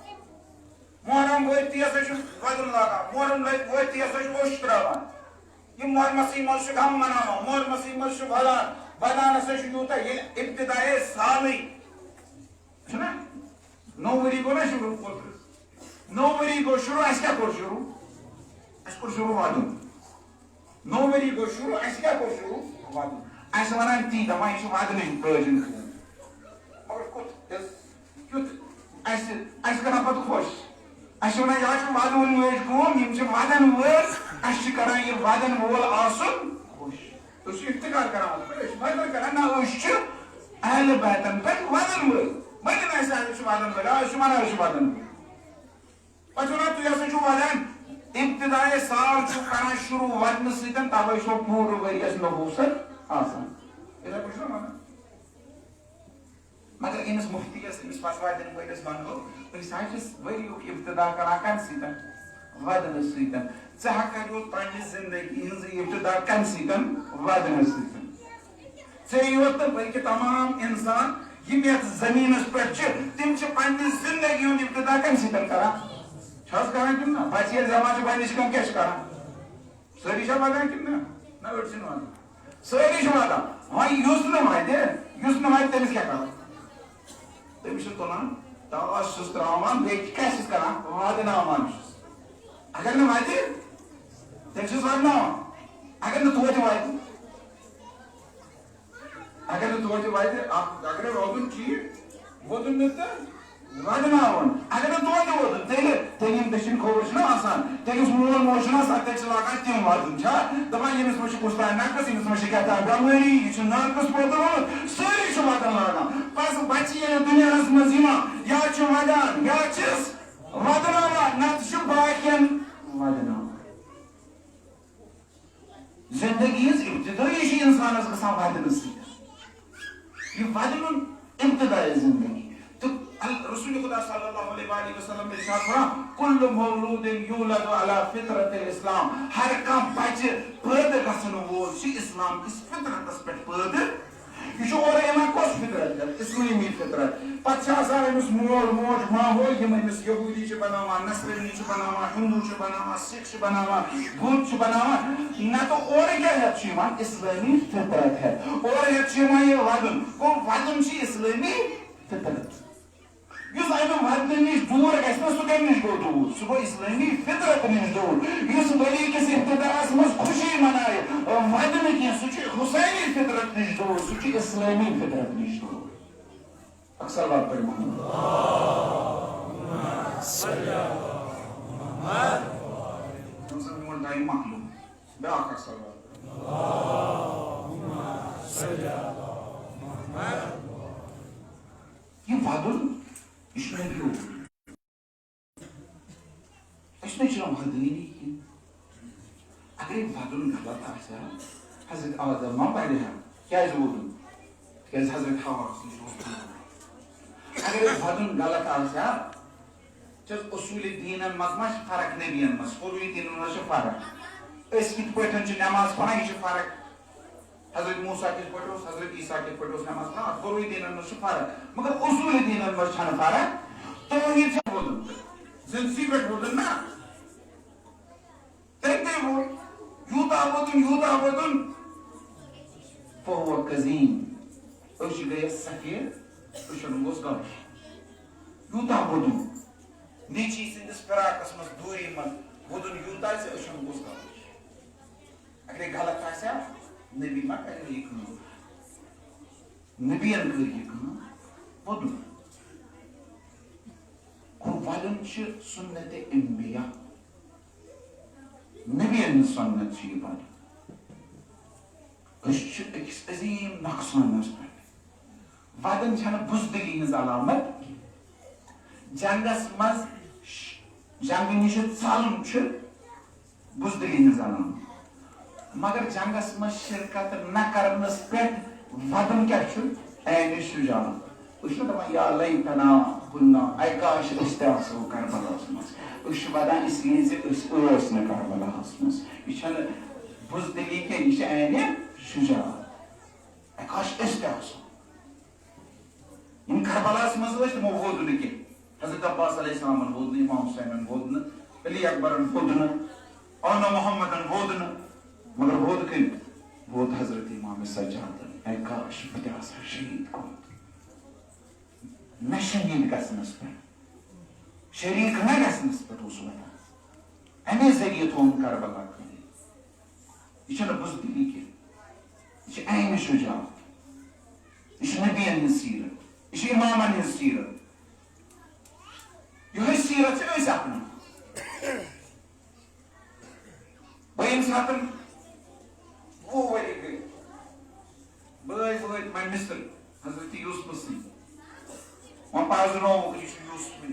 محرم وٲتۍ ہسا چھُ ودُن لاگان محرم وٲتۍ ہسا چھُ اوٚش تراوان یِم محرمسٕے منٛز چھُ غم مناوان محرمسٕے منٛز چھُ ودان ہسا چھُ یوٗتاہ ییٚلہِ ابتدائے سالٕے چھُنا نوٚو ؤری گوٚو نا شروٗع اوترٕ نوٚو ؤری گوٚو شروٗع اَسہِ کیٛاہ کوٚر شروٗع اَسہِ کوٚر شروٗع ودُن نوٚو ؤری گوٚو شروٗع اَسہِ کیٛاہ کوٚر شروٗع ودُن اَسہِ وَنان تی دپان یہِ چھُ ودنٕے پٲجِن مگر کیُتھ اَسہِ کران پتہٕ خۄش اَسہِ چھِ وَنان یہِ حظ چھُ ودوُن وٲلۍ کٲم یِم چھِ ودن وٲلۍ اَسہِ چھِ کران یہِ ودن وول آسُن خۄش تُہۍ چھِو افتخار کران أسۍ چھِ ودن کران نہ أسۍ چھِ اہلِ بیتن پٮ۪ٹھ ودن وٲلۍ ؤنِو اَسہِ أسۍ چھِ ودن وٲلۍ أسۍ چھِ ونان أسۍ چھِ ودن وٲلۍ پتہٕ چھِ ونان تُہۍ ہسا چھِو ودان ابتدائے سال چھُ کران شروٗع ودنہٕ سۭتۍ تَوے چھُو پوٗرٕ ؤرۍیَس نحوٗست آسان یِتھٕے پٲٹھۍ چھُنا ونان مگر أمِس مُفتیَس أمِس فتوا دِنہٕ وٲلِس وَنو أسۍ حظ چھِ ؤریُک ابتدا کران کَمہِ سۭتۍ ودنہٕ سۭتۍ ژٕ ہٮ۪ککھا یوت پننہِ زندگی ہٕنٛز ابتدا کَمہِ سۭتۍ ودنہٕ سۭتۍ ژےٚ یوت نہٕ بلکہِ تمام اِنسان یِم یتھ زٔمیٖنس پٮ۪ٹھ چھِ تِم چھِ پننہِ زندگی ہُنٛد ابتدا کَمہِ سۭتۍ کران چھِ حظ کران کِنہٕ نہ بچہِ ییٚلہِ زٮ۪وان چھِ گۄڈنِچ کٲم کیٛاہ چھِ کران سٲری چھا ودان کِنہٕ نہ أڑۍ چھِنہٕ ودان سٲری چھِ ودان وۄنۍ یُس نہٕ وَتہِ تٔمِس کیٛاہ کران تٔمِس چھِ تُلان ٹاس چھُس تراوان بیٚیہِ کیٛاہ چھِس کران ودناوان چھُس اگر نہٕ وَتہِ تیٚلہِ چھُس ودناوان اگر نہٕ توتہِ واتہِ اگرے روزُن ٹھیٖک ووتُن نہٕ تہٕ ودناوُن اگر نہٕ توتہِ ووتُن تیٚلہِ یِم دٔچھِنۍ کھووُر چھِنہ آسان تیٚلہِ یُس مول موج چھُنہ آسان تیٚلہِ چھِ لاگان تِم وَدُن چھا دَپان ییٚمِس ما چھُ کُس تانۍ نَقٕص ییٚمِس ما چھِ کیٛاہ تانۍ بٮ۪مٲری یہِ چھُ ناقٕص پوٚتُن سٲری چھِ وَدُن لاگان بَس بَچہِ ییٚلہِ دُنیاہَس منٛز یِوان یا چھُ وَدان یا چھِس وَدناوان نَتہٕ چھُ باقین وَدناوان زندگی ہٕنٛز ابتدٲیی چھِ اِنسانَس گژھان وَدنہٕ سۭتۍ یہ ودنُن ابتدائی زندگی تو رسول خدا صلی اللہ علیہ وسلم نے ارشاد فرمایا کل مولود یولد علی فطرت الاسلام ہر کانٛہہ بچہ پٲدٕ گژھن وول چھُ اسلام کِس فطرتس پٮ۪ٹھ پٲدٕ یہ چھُ اورے یِوان کۄس فطرت اسلٲمی فطرت پتہٕ چھِ آسان أمِس مول موج ماحول یِم أمِس یہوٗدی چھِ بناوان نصرٲنی چھِ بناوان ہندوٗ چھِ بناوان سِکھ چھِ بناوان بُدھ چھِ بناوان نتہٕ اورٕ کیٛاہ ہٮ۪تھ چھُ یِوان اسلٲمی فطرت ہٮ۪تھ اورٕ ہٮ۪تھ چھُ یِوان یہِ ودُن گوٚو ودُن چھُ اسلٲمی فطرت یُس امہِ ودنہٕ نِش دوٗر گژھِ نہ سُہ کمہِ نِش گوٚو دوٗر سُہ گوٚو اسلٲمی فطرت نِش دوٗر یُس ؤری کِس ابتداہس منٛز خوشی منایہِ ودنہٕ کینٛہہ سُہ چھُ حُسینی فطرت نِش دوٗر سُہ چھُ اسلٲمی فطرت نِش دوٗر اکثر بات پر محمد ٹائم معلوم بیاکھ اکثر بات یہ وادن یہ نبیو اس نے چرا مہدینی کی اگر یہ وادن غلط آسا حضرت آدم ما پہلے ہیں کیا ہے وادن کہ حضرت حوا اگر یہ وادن غلط آسا چل اصول دین مزمش فرق نبیان مز قروی دین مز فرق اس کت پٹھن چھ نماز پڑھان یہ فرق حضرت موسیٰ کس پٹھوس حضرت عیسیٰ کس پٹھوس نماز پڑھان قروی دین مز فرق مگر اصول دین مز چھن فرق توحید چھ بولن زندگی پہ بولن نا تیتے وہ یوتا بودن فهو کظیم اش گئے سفید اشن گوس گوش یوتا بودن نیچی سندس فراقس مز دوری من بودن یوتا سے اشن گوس گوش اگر غلط آسیا نبی ما کرے یہ کام نبیان کر یہ کام بودن قربان چھ سنت انبیاء نبیان سنت چھ یہ بات اس چھ اکس عظیم نقصان اس پر وادن چھن بزدلی ہز علامت جنگس مز جنگ نش ژالن چھ بزدلی ہز علامت مگر جنگس مز شرکت نہ کرنس پہ وادن کیا چھ عین شجاعت اس نے دپان یا لیتنا كنا اے کاش استعصو کربلاس مز اس ودان اس لیے زِ اس نہ کربلاس مز یہ چھن بزدلی کے یہ عین شجاعت اے کاش استعصو ان کربلاس مز تمو وود نہ کی حضرت عباس علیہ السلام وود نہ امام حسین وود نہ علی اکبر وود نہ اور محمد وود نہ مگر وود کن وود حضرت امام سجاد اے کاش فتح شہید کو نہ شہید گژھنس پہ شریک نہ گژھنس پہ اس وقت امی ذریعہ تھون کربلا کری یہ چھنہ بزدلی کی یہ چھ عین شجاعت یہ چھ نبیان ہنز سیرت یہ چھ امامن ہنز سیرت یہ سیرت چھ أسۍ اپنا بہن ساتن وہ وری گئی بٲے میں مصر حضرت یوسف سن وہاں پازنو یہ یوسف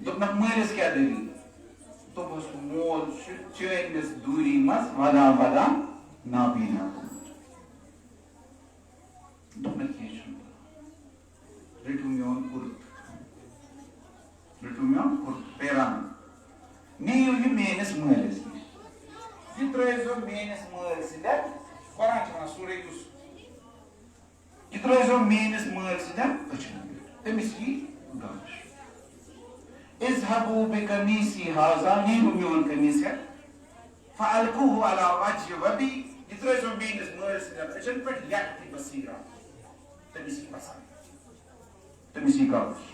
دپنک مٲلِس کیٛاہ دٔلیٖل دوٚپُس مول چھُ چٲنِس دوٗری منٛز ودان ودان نابینا گوٚمُت دوٚپنکھ کیٚنٛہہ چھُنہٕ پرواے رٔٹِو میون کُرتہٕ پیران نِیِو یہِ میٲنِس مٲلِس نِش یہِ ترٛٲیزیو میٲنِس مٲلۍ سٕنٛدٮ۪ن قرآن چھُ ونان سورہ یوسف یہِ ترٛٲیزیو میٲنِس مٲلۍ سٕنٛدٮ۪ن أچھن تٔمِس یی گاش اذهبوا بقميصي هذا نيرو میون قمیص ہے فالقوه على وجه وبي یہ ترٛٲیزیو میٲنِس مٲلۍ سٕنٛدٮ۪ن أچھن پٮ۪ٹھ یأتِ بصیرا تٔمِس یی بصر تٔمِس یی گاش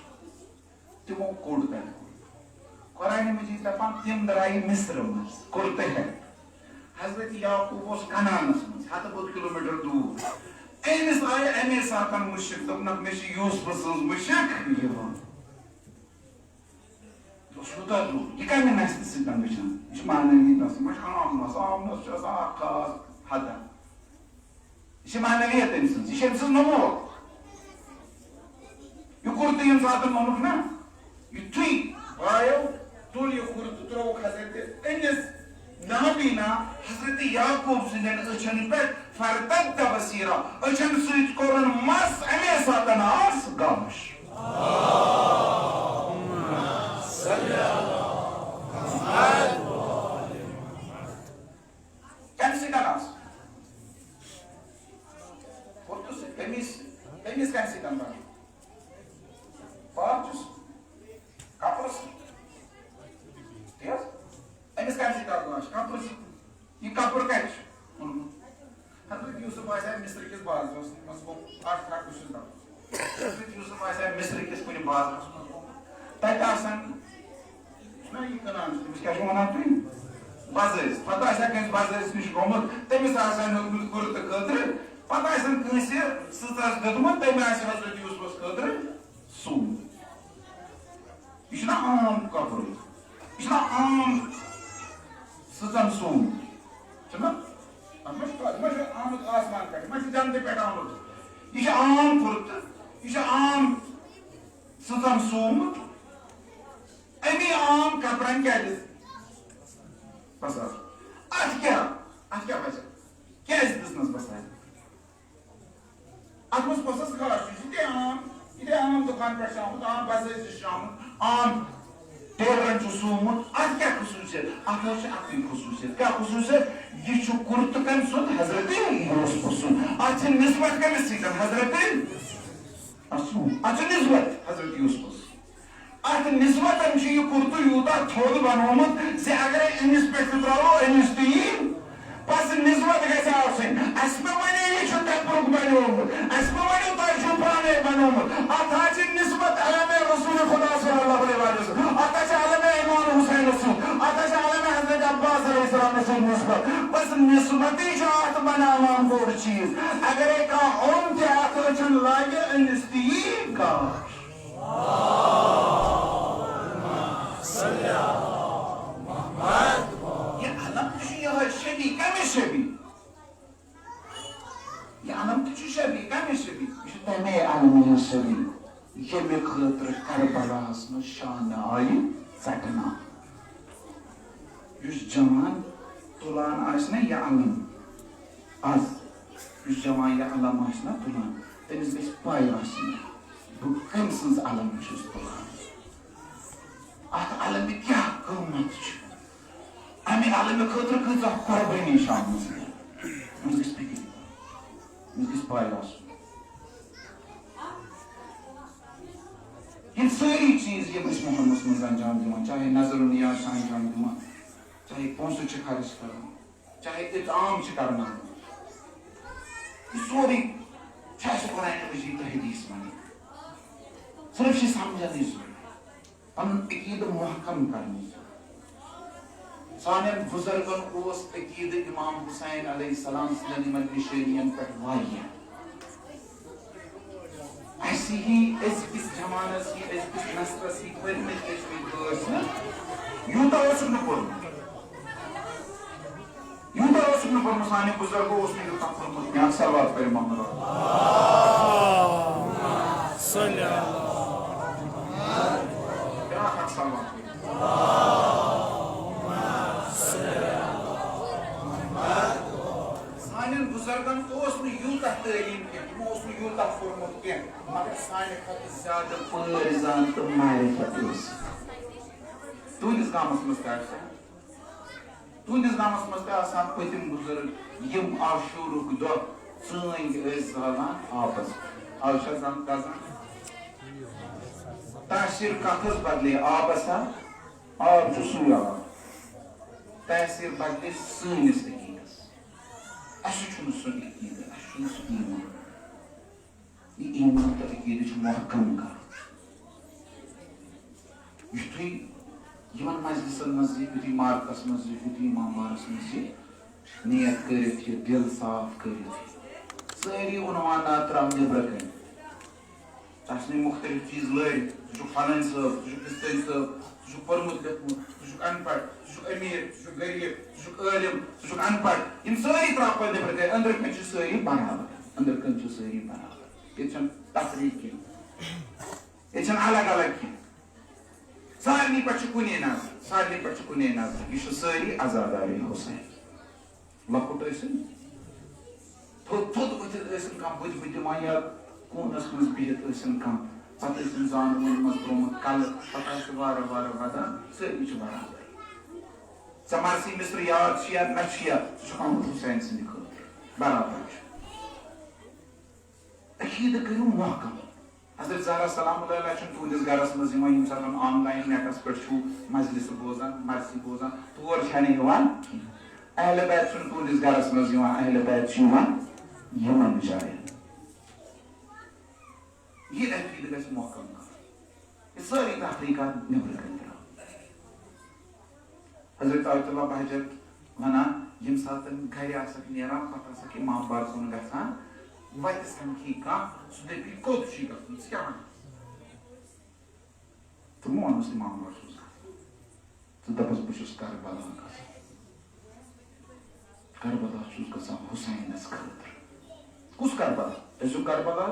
تِمو کوٚڑ تتہِ قرآن مجید دپان تِم درٛایہِ مصر منٛز کُرتہٕ ہٮ۪تھ حضرت یعقوب اوس کنانس منٛز 700 کلومیٹر دوٗر أمِس آیہِ اَمے ساتن مُشک دوٚپنکھ مےٚ چھِ یوٗسفہٕ سٕنٛز مُشک یِوان یوٗتاہ دوٗر یہِ کمہِ نسلہِ سۭتۍ وٕچھان یہِ چھُ معنوی نسل یہِ چھُ آمنس چھُ آسان اکھ خاص حدا یہِ چھِ معنویت أمۍ سٕنٛز یہِ چھِ أمۍ سٕنٛز نموٗد یہِ کُرتہٕ ییٚمہِ ساتہٕ اوٚنُکھ نا یُتھُے بایو تُل یہِ کُرتہٕ ترٛووُکھ حضرت أمِس نابینا حضرت یعقوب سٕنٛدٮ۪ن أچھن پٮ۪ٹھ فرتد بصیرا أچھن سۭتۍ کوٚرُن مس اَمے ساتن آس گاش کمہِ سۭتۍ آس کُرتہٕ سۭتۍ قمیٖص کمہِ سۭتۍ بنان پاک چھُس کپرٕ سۭتۍ تی حظ أمِس کمہِ سۭتۍ آو گاش کپرٕ سۭتۍ یہِ کپُر کتہِ چھُ اوٚنمُت حضرت یوٗسف آسہِ ہا مصر کِس بازرس منٛز گوٚو اکھ کتھ بہٕ چھُس دپان حضرت یوٗسف آسہِ ہا مصر کِس کُنہِ بازرس منٛز گوٚمُت تتہِ آسان چھُنا یہِ کٕنان چھُ تٔمِس کیٛاہ چھُ ونان تُہۍ بزٲرِس پتہٕ آسہِ ہا کٲنٛسہِ بزٲرِس نِش گوٚمُت تٔمِس آسہِ ہا ہیوٚتمُت کُرتہٕ خٲطرٕ پتہٕ آسن کٲنٛسہِ سٕژس دیُتمُت تٔمۍ آسہِ حضرت یوٗسفس خاطر سوم یہ چھنا عام کپڑ یہ چھنا عام سزن سوم چھنا آمد آسمان پہ جنت پہ آمد یہ عام کرت یہ عام سزن سومت امی عام کپڑن کیا دس بس ات کیا وجہ کیا دس بس ات مز کس خاص یہ عام دکان پہ آمت عام بس آمت عام ٹیلرن سومت ات کیا خصوصیت ات اکی خصوصیت کیا خصوصیت یہ کرت کم سن حضرت یوسف سن ات نسبت کمس سی حضرت ات نسبت حضرت یوسف ات نسبت یہ کرت یوتا تھوڑ بنومت زِ اگر امس پہ ترو امس تین بس نسبت گژھِ آسٕنۍ اَسہِ مہ ؤنِو یہِ چھُ تَپُرُک بنیومُت اَسہِ مہ ؤنِو تۄہہِ چھُو پانے بنومُت اتھ حظ چھِ نسبت علامہ رسول خدا صلی اللہ علیہ وسلم اتھ حظ چھِ علامہ امام حسین سُنٛد اتھ حظ چھِ علامہ حضرت عباس علیہ السلام سٕنٛز نسبت بس نسبتٕے چھُ اتھ بناوان بوٚڑ چیٖز اگرے کانٛہہ اوٚن تہِ اتھ أچھن لاگہِ أمِس تہِ یی کار شبی کمس شبی یہ علم تہ شبی کمس شبی یہ تمے علم شبی یمہ خاطر کربلاس مز شان آئی ژٹنا یس جوان تلان آسنا یہ علم آز یس جوان یہ علم آسنا تلان تمس گژھِ پاے آسٕنۍ بہٕ کٔمۍ سٕنٛز علم چھُس تُلان اتھ علمہِ کیٛاہ قۭمت چھُ امہ علمہ خاطر کۭژاہ قربٲنی چھِ آمٕژ أمِس گژھِ فِکر أمِس گژھِ پاے آسُن یِم سٲری چیٖز یِم أسۍ محمدس منٛز انجام دِوان چاہے نظر نیاز چھِ انجام دِوان چاہے پونٛسہٕ چھِ خرچ کران چاہے اطعام چھِ کرناوان یہِ سورُے چھِ اَسہِ قرآنِ مجیٖد تہٕ حدیث ونٕنۍ صرف چھِ سمجھنٕچ ضروٗرت پنُن عقیٖدٕ محکم کرنٕچ سانٮ۪ن بُزرگن اوس عقیٖدٕ امام حُسین علیہ السلام سٕنٛدٮ۪ن یِمن نِشٲنین پٮ۪ٹھ واریاہ اسہِ ہی أزکِس زمانس ہی أزکِس نسلس ہی پٔرمٕتۍ لیٚچھمٕتۍ ٲسۍ نہٕ یوٗتاہ اوسُکھ نہٕ پوٚرمُت سانہِ بُزرگو اوس نہٕ یوٗتاہ پوٚرمُت کینٛہہ صلوات پٔرِو محمد بیٛاکھ اکھ صلوات پٔرِو بزرگن اوس نہٕ یوٗتاہ تعلیٖم کینٛہہ تِمو اوس نہٕ یوٗتاہ پوٚرمُت کینٛہہ مگر سانہِ کھۄتہٕ زیادٕ پٲرۍ زان تہٕ معرفت ٲسۍ تُہنٛدِس گامس منٛز تہِ آسہِ تُہنٛدِس گامس منٛز تہِ آسان پٔتِم بُزرگ یِم عاشوٗرُک دۄہ ژٲنٛگۍ ٲسۍ زالان آبس آز چھِ آسان گژھان تاثیر کتھس بدلے آبس آب چھُ سُے آب تاثیر بدلے سٲنِس عقیٖدس اسہِ چھُنہٕ سُہ عقیٖدٕ اسہِ چھُنہٕ سُہ ایٖمان یہِ ایٖمان تہٕ عقیٖدٕ چھُ محکم کرُن یُتھُے یِمن مجلسن منٛز یُتھُے مارکس منٛز یُتھُے مامارس منٛز یہِ نیت کٔرِتھ یہِ دِل صاف کٔرِتھ سٲری عنوانات ترٛاو نیٚبرٕ کَنہِ ژٕ چھُنٕے مختلف چیٖز لٲرِتھ ژٕ چھُکھ فلٲنۍ صٲب ژٕ چھُکھ پِستٲنۍ صٲب ژٕ چھُکھ پوٚرمُت لیوٚکھمُت ژٕ چھُکھ ان پڑھ ژٕ چھُکھ أمیٖر ژٕ چھُکھ غریٖب ژٕ چھُکھ عٲلِم ژٕ چھُکھ ان پڑھ یِم سٲری ترٛاو پتہٕ نیٚبرٕ کَنہِ أنٛدرٕ کَنہِ چھِ سٲری برابر أنٛدرٕ کَنہِ چھِ سٲری برابر ییٚتہِ چھنہٕ تفریٖق کینٛہہ ییٚتہِ چھنہٕ الگ الگ کینٛہہ سارنٕے پٮ۪ٹھ چھِ کُنے نظر یہِ چھُ سٲری آزادارے حُسین لۄکُٹ ٲسِن تھوٚد ؤتھِتھ ٲسِن کانٛہہ بٕتھِ دِوان یا کوٗنس منٛز بِہِتھ ٲسِن کانٛہہ پتہٕ ٲسِن زانوُن منٛز ترٛوومُت کلہٕ پتہٕ آسہِ وارٕ وارٕ ودان سٲری چھِ برابر ژےٚ مرسی مِصرٕ یاد چھِ یا نہ چھِ یا سُہ چھُ آمُت حُسین سٕنٛدِ خٲطرٕ برابر چھُ عقیٖدٕ کٔرِو محکم حضرت زہرا سلام اللہ علیہ چھُنہٕ تُہنٛدِس گرس منٛز یِوان ییٚمہِ ساتہٕ آن لاین نیٹس پٮ۪ٹھ چھُو مجلسہٕ بوزان مرثی بوزان تور چھنہٕ یِوان کینٛہہ اہلِ بیت چھُنہٕ تُہنٛدِس گرس منٛز یِوان اہلِ بیت چھُ یِوان یِمن جاین یہِ عقیٖدٕ گژھِ محکم کرُن یہِ سٲری تحقیٖقات نیٚبرٕ کَنہِ ترٛاوٕنۍ حضرت آیت اللہ بہجت ونان ییٚمہِ ساتہٕ گرِ آسکھ نیران پتہٕ آسکھ اِمام بارزُن گژھان وتہِ سمکھی کانٛہہ سُہ دَپہِ یہِ کوٚت چھُے گژھُن ژٕ کیٛاہ وَنکھ تہٕ مونُس اِمام رسول ژٕ دَپس بہٕ چھُس کربلا گژھان کربلا چھُس گژھان حُسینس خٲطرٕ کُس کربلا أزیُک کربلا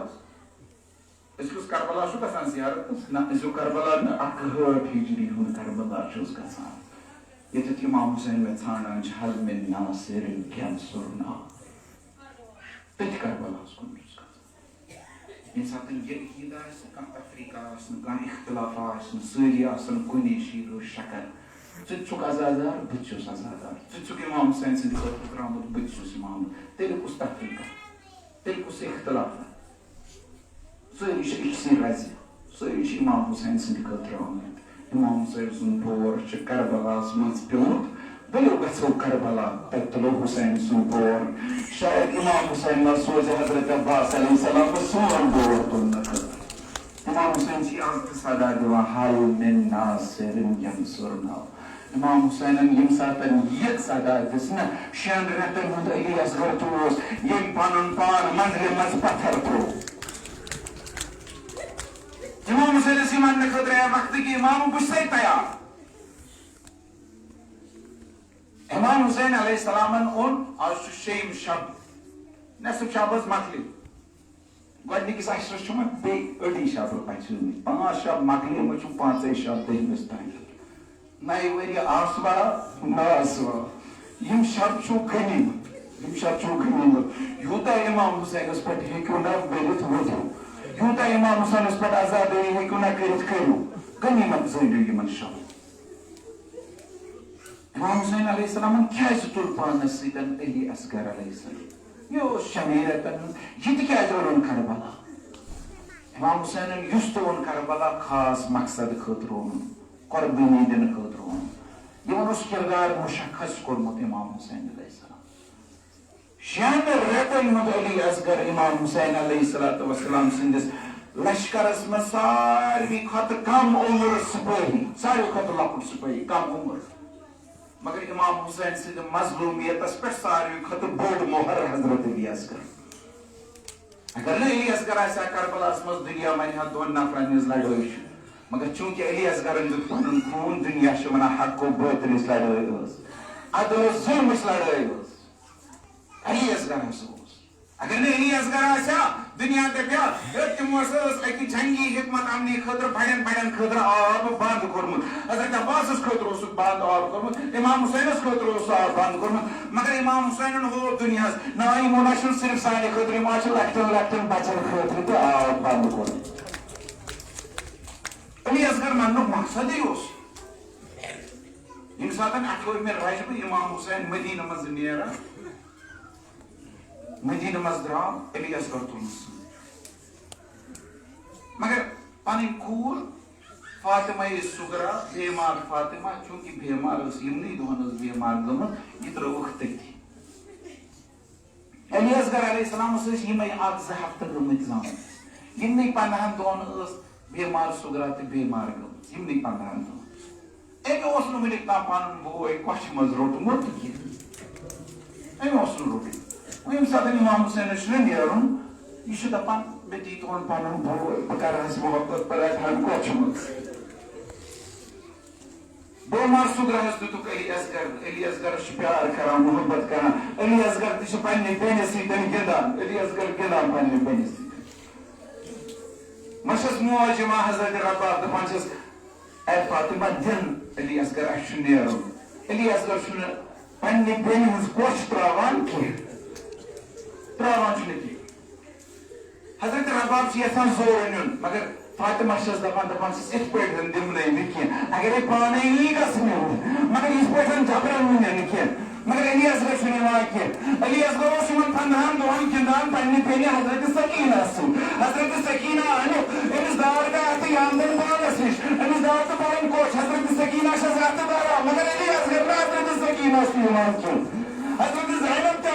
أزکِس کربلا چھُ گژھان زیارت نہ أزیُک کربلا نہٕ 108 ہجری ہُنٛد کربلا چھُس گژھان ییٚتٮ۪تھ اِمام حُسین مےٚ ژھانڈان چھِ حل مےٚ ناصر گٮ۪نسُر ناو تٔتھۍ کربلاہس کُن چھُس گژھان ییٚمہِ ساتہٕ یہِ عقیٖد آسہِ کانٛہہ تفریٖقہ آسہِ نہٕ کانٛہہ اختلاف آسہِ نہٕ سٲری آسن کُنی شیٖرو شکل ژٕ تہِ چھُکھ آزادار بہٕ تہِ چھُس آزادار ژٕ تہِ چھُکھ اِمام حُسین سٕنٛدِ خٲطرٕ درٛامُت بہٕ تہِ چھُس اِمام تیٚلہِ کُس تفریٖقہ تیٚلہِ کُس اختلاف سٲری چھِ أکسٕے رزِ سٲری چھِ اِمام حُسین سٕنٛدِ خٲطرٕ آمٕتۍ اِمام حُسین سُنٛد بور چھُ کربلاہس منٛز پیوٚمُت ؤلِو گژھو کربلا تتہِ تُلو حُسین سُنٛد بور شاید اِمام حُسین ما سوزِ حضرت عباس علیہ السلام سون بور تُلنہٕ خٲطرٕ اِمام حُسین چھِ آز تہِ صدا دِوان حل مِن ناصر گٮ۪نسُر ناو اِمام حُسینن ییٚمہِ ساتہٕ یہِ صدا دِژ نہ 6 رٮ۪تن ہُنٛد علی اصغر تہِ اوس ییٚمۍ پنُن پان منٛزرِ منٛز پتھر تروو اِمام حُسینس یہِ وننہٕ خٲطرٕ اے وقتہٕ کہِ اِمام بہٕ چھُسے تیار اِمام حُسین علیہ السلامن اوٚن آز چھُ 6یِم شب نٮ۪صف شب حظ مۄکلہِ گۄڈنِکِس عشرس چھُ وۄنۍ بیٚیہِ أڑی شب بچٲمٕتۍ 5 شب مۄکلے وۄنۍ چھُ 5 شب دٔہمِس تانۍ نَیہِ ؤرۍ یہِ آسوا نہ آسوا یِم شب چھُو غنیٖمت یوٗتاہ اِمام حُسینس پٮ۪ٹھ ہیٚکِو نہ ؤلِتھ ؤلِو یوٗتاہ اِمام حُسینس پٮ۪ٹھ آزادٲری ہیٚکِو نہ کٔرِتھ کٔرِو غنیٖمت زٲنِو یِمن شبن اِمام حُسین علیہ السلامن کیٛازِ تُل پانس سۭتۍ علی اصغر علیہ السلام یہِ اوس 6 رٮ۪تن ہُنٛد یہِ تہِ کیٛازِ اوٚنُن کربلا اِمام حُسینن یُس تہِ اوٚن کربلا خاص مقصد خٲطرٕ اوٚنُن قۄربٲنی دِنہٕ خٲطرٕ اوٚنُن یِمن اوس کِردار مُشخص کوٚرمُت اِمام حُسین علیہ السلام 6 رٮ۪تن ہُنٛد علی اصغر اِمام حُسین علیہ السلام سٕنٛدِس لشکرس منٛز ساروی کھۄتہٕ کم عُمر سِپٲہی ساروی کھۄتہٕ لۄکُٹ سِپٲہی کم عُمر مگر اِمام حُسین سٕنٛدِ مظلوٗمیتس پٮ۪ٹھ ساروی کھۄتہٕ بوٚڑ مۄہر حضرت علی اصغر اگر نہٕ علی اصغر آسہِ ہا کربلاہس منٛز دُنیا ونہِ ہا 2 نفرن ہٕنٛز لڑٲے چھِ مگر چوٗنٛکہِ علی اصغرن دیُت پنُن خوٗن دُنیا چھُ ونان حق و باطلٕچ لڑٲے ٲس عدل و ظُلمٕچ لڑٲے ٲس علی اصغر ہسا اوس اگر نہٕ علی اصغر آسہِ ہا دُنیا دپہِ ہا تِمو ہسا ٲس اکہِ جنگی حکمت عملی خٲطرٕ بڑٮ۪ن خٲطرٕ آب بنٛد کوٚرمُت حضرت عباسس خٲطرٕ اوسُکھ بنٛد آب کوٚرمُت اِمام حُسینس خٲطرٕ اوس آب بنٛد کوٚرمُت مگر اِمام حُسینن ہوو دُنیاہس نہ یِمو نہ چھُنہٕ صرف سانہِ خٲطرٕ یِمو چھُ لۄکٹٮ۪ن بچن خٲطرٕ تہِ آب بنٛد کوٚرمُت علی اصغر وننُک مقصدٕے اوس ییٚمہِ ساتہٕ 18مہِ رجبہٕ اِمام حُسین مدیٖنہٕ منٛز نیران مدیٖنہٕ منٛز درٛاو علی اصغر تُلنہٕ سۭتۍ مگر پنٕنۍ کوٗر فاطمہ صغرا بیمار فاطمہ چوٗنٛکہِ بیمار ٲس یِمنٕے دۄہن ٲس بیمار گٔمٕژ یہِ ترٲوٕکھ تٔتی علی اصغر علیہ السلامس ٲسۍ یِمے 1-2 ہفتہٕ گٔمٕتۍ زامٕتۍ یِمنٕے 15 دۄہن ٲس بیمار صغرا تہِ بیمار گٔمٕژ یِمنٕے 15 دۄہن أمۍ اوس نہٕ وُنیُک تام پنُن بوے کۄچھِ منٛز روٚٹمُت کینٛہہ أمۍ اوس نہٕ روٚٹمُت وۄنۍ ییٚمہِ ساتہٕ اِمام حُسینس چھُ نیرُن یہِ چھُ دپان مےٚ دیٖتون پنُن بوے بہٕ کرہس محبت بہٕ رٹہٕ ہن کۄچھِ منٛز بیمار صغراہس دیُتُکھ علی اصغرس چھُ پیار کران محبت کران علی اصغر تہِ چھُ پننہِ بیٚنہِ سۭتۍ گِنٛدان علی اصغر گِنٛدان پننہِ بیٚنہِ سۭتۍ مےٚ چھس موج یِوان حضرت رباب دپان چھس اے فاطمہ دِن علی اصغر اسہِ چھُ نیرُن علی اصغر چھُنہٕ پننہِ بیٚنہِ ہٕنٛز کۄچھ تراوان کینٛہہ تراوان چھُنہٕ کینٛہہ حضرت رباب چھُ یژھان زورٕ نیُن مگر فاطمہ چھس دپان چھس یِتھ پٲٹھۍ دِمنٕے نہٕ کینٛہہ اگرے پانے یی گژھِ نیُن مگر یِتھ پٲٹھۍ جبرن نہٕ نِنہٕ کینٛہہ مگر علی اصغر چھُنہٕ یِوان کینٛہہ علی اصغر اوس یِمن 15 دۄہن گِنٛدان پننہِ بیٚنہِ حضرت سکیٖنہ سۭتۍ حضرت سکیٖنہ أنِکھ أمِس دارگاہ تہٕ یامدن پانس نِش أمِس دار تہٕ پنٕنۍ کۄچھ حضرت سکیٖنہ چھس رتہٕ بران مگر علی اصغر نہٕ حضرت سکیٖنہ چھُ یِوان کینٛہہ حضرت زینب تہِ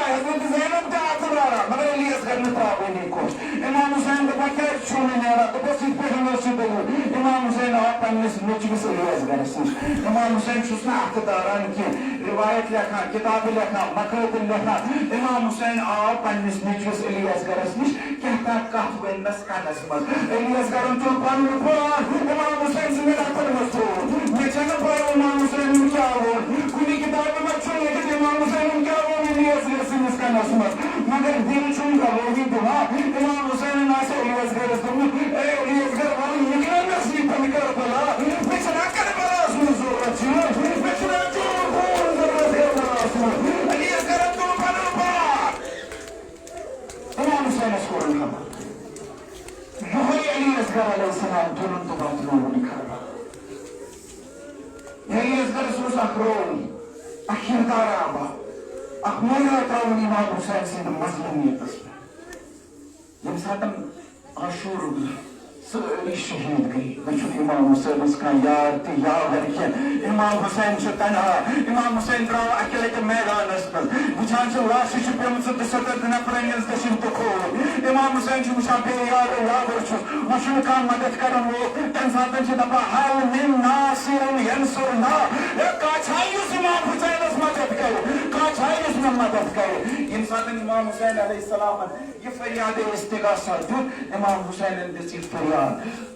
اَتھٕ بران مگر علی اصغر نہٕ تراوٲنی کۄچھ اِمام حُسین دپان کیٛازِ چھُو نہٕ نیران دوٚپُس یِتھ پٲٹھۍ ٲس یہِ دٔلیٖل اِمام حُسین آو پنس نچوس علیس گرس نش امام حسین چھس نا اتھ داران کی روایت لکھان کتاب لکھان مقاتل لکھان امام حسین آو پنس نچوس علیس گرس نش کہتا کت ونس کنس مز علیس گرن تو پن پان امام حسین سے میرا پن مستور میں چھن پان امام حسین کیا وون کنی کتاب میں چھن لیکن امام حسین کیا وون علیس گرس نش کنس مز مگر دل چھن کا وہی دعا امام حسین ناس علیس گرس دم اے علیس گر والی نکلا نسی پن کر بلا میں چھنا کر بلا سن ضرورت چھنا میں چھنا جو خون ضرورت ہے بلا سن علیس گرن تو پن پان امام حسین اس کو رکھا وہی علیس گر علیہ السلام دونوں تو بات لوگوں نے کھا علیس گر سوس اخرون اخیر دار آبا اخمونا تاونی امام حسین سے مظلومیت اس میں جب ساتم عاشور ساری شہید گئی بچوں امام حسین اس کا یار تی یاور کیا امام حسین چھو تنہا امام حسین دراو اکیلے میدان اس پر بچان چھو لاشی چھو پیمت سے دستر نفرین از دشن تو کھول امام حسین چھو بچان پہ یار یاور چھو مشن کا مدد کرن وہ تنساتن چھو دپا حال من ناصر ینصرنا کاچھائی اس امام حسین اس مدد کرے کاچھائی اس میں مدد کرے انسان امام حسین علیہ السلام یہ فریاد استغاثہ دو امام حسین اندسی فریاد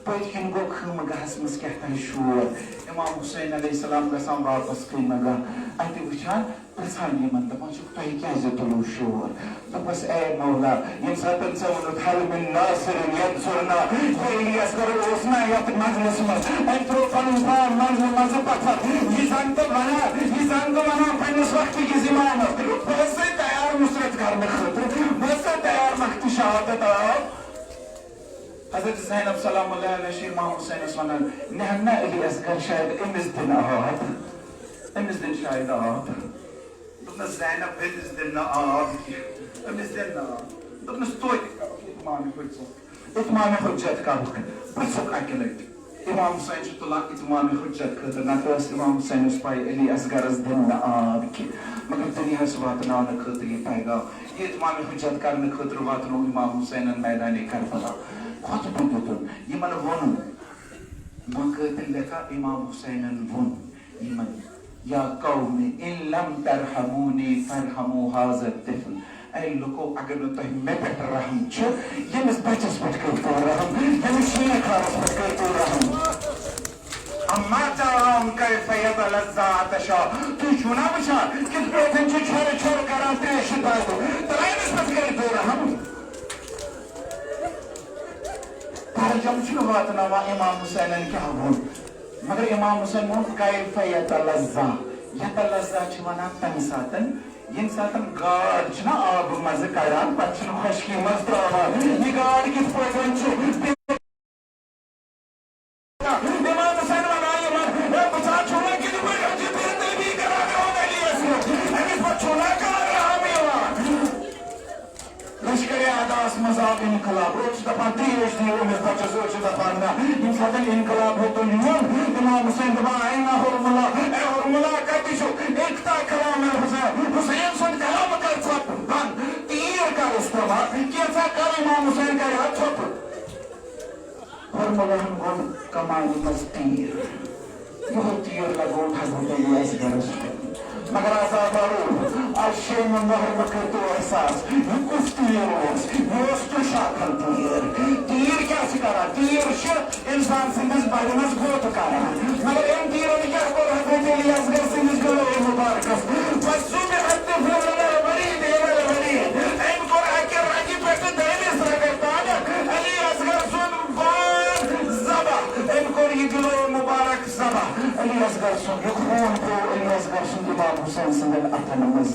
پوچ کن گو خم گہس مس کہتا ہے شور امام حسین علیہ السلام گسان واپس کئی نگا ایتی وچان پرسان یہ من دپان چھو تاہی کیا زدلو شور تو بس اے مولا یم ساتن سونت حل من ناصر ینصرنا یہ الیاس کرو اسنا یت مجلس مس انترو فنفان منزل مز پتھر یہ زنگ منا پنس وقت کی زمانت بس تیار مسرت کرنے خطر بس تیار مخت شہادت آو حضرت زینب سلام اللہ علیہ شیر امام حسین اسوانا نہنا علیس گر شاید امز دن آہات امز دن شاید آہات دبنا زینب امز دن آہات امز دن آہات دبنا ستوئی اتمام حجت کا وقت پرسک اکیلیت امام حسین چھو طلاق اتمام حجت کرتا نتواس امام حسین اس پائی علیس گرز دن آب کی مگر دنیا سوات نانا خطر یہ پائے گا یہ اتمام حجت کرنے خطر واتنو امام حسین میدانی کربلا خود بودتن یمن ون مقاتل لکھا امام حسین ون یمن یا قوم ان لم ترحمونی فرحمو هذا الطفل اے لوگو اگر نو تہ میں پہ رحم چھو یمس بچس پہ کرتو رحم یمس شیئے خارس پہ کرتو رحم اما ترون کیف یتلذا عطشا تو چونا بچان کس بیتن چو چھوڑ چھوڑ کران تریش دادو تلائنس پہ کرتو رحم ترجم چھو واتناوا امام حسین کیا بول مگر امام حسین مون کیف یتلذا یتلذا چھوانا تن ساتن ین ساتن گاڑ چھنا آب مزہ کران پچھن خشکی مز تراوان یہ گاڑ کس پوچھن چھو امام حسین ونائی من بچا چھونا کی دو بڑا جی پیرتے بھی کرانے ہو گئی ایسی امیس پر چھونا کر رہا میوان لشکر آداس مذاب انقلاب روچ دفعہ تیش دیو امیس بچہ سوچ دفعہ نا ان ساتن انقلاب ہو تو نیون امام حسین دفعہ اینا حرملا اے حرملا کہتی چھو ایک تا کلام حسین حسین سن کلام کر چھپ بند تیر کا استعمال کیسا کر امام حسین کا یاد چھپ حرملا ہم گون کمائی مزتیر یہ تیر لگون حضرت علیس گرس مگر آزاد آرو آشیم مہر مکرتو احساس یہ کس تیر ہوس یہ اس تو شاکل تیر کیا سکارا تیر شر انسان سندس بڑنس گوت کارا مگر ان تیروں نے کیا کر حضرت علیس گر سندس گلو مبارکس وصوب حد فرنا ورید ایوال ورید این کور اکر راجی پیٹ دینس رگتانا علیس گر سن بان زبا این کور یہ گلو مبارک زبا علیس گر سن یہ خون کو علیس گر سن امام حسین سندن اتنمز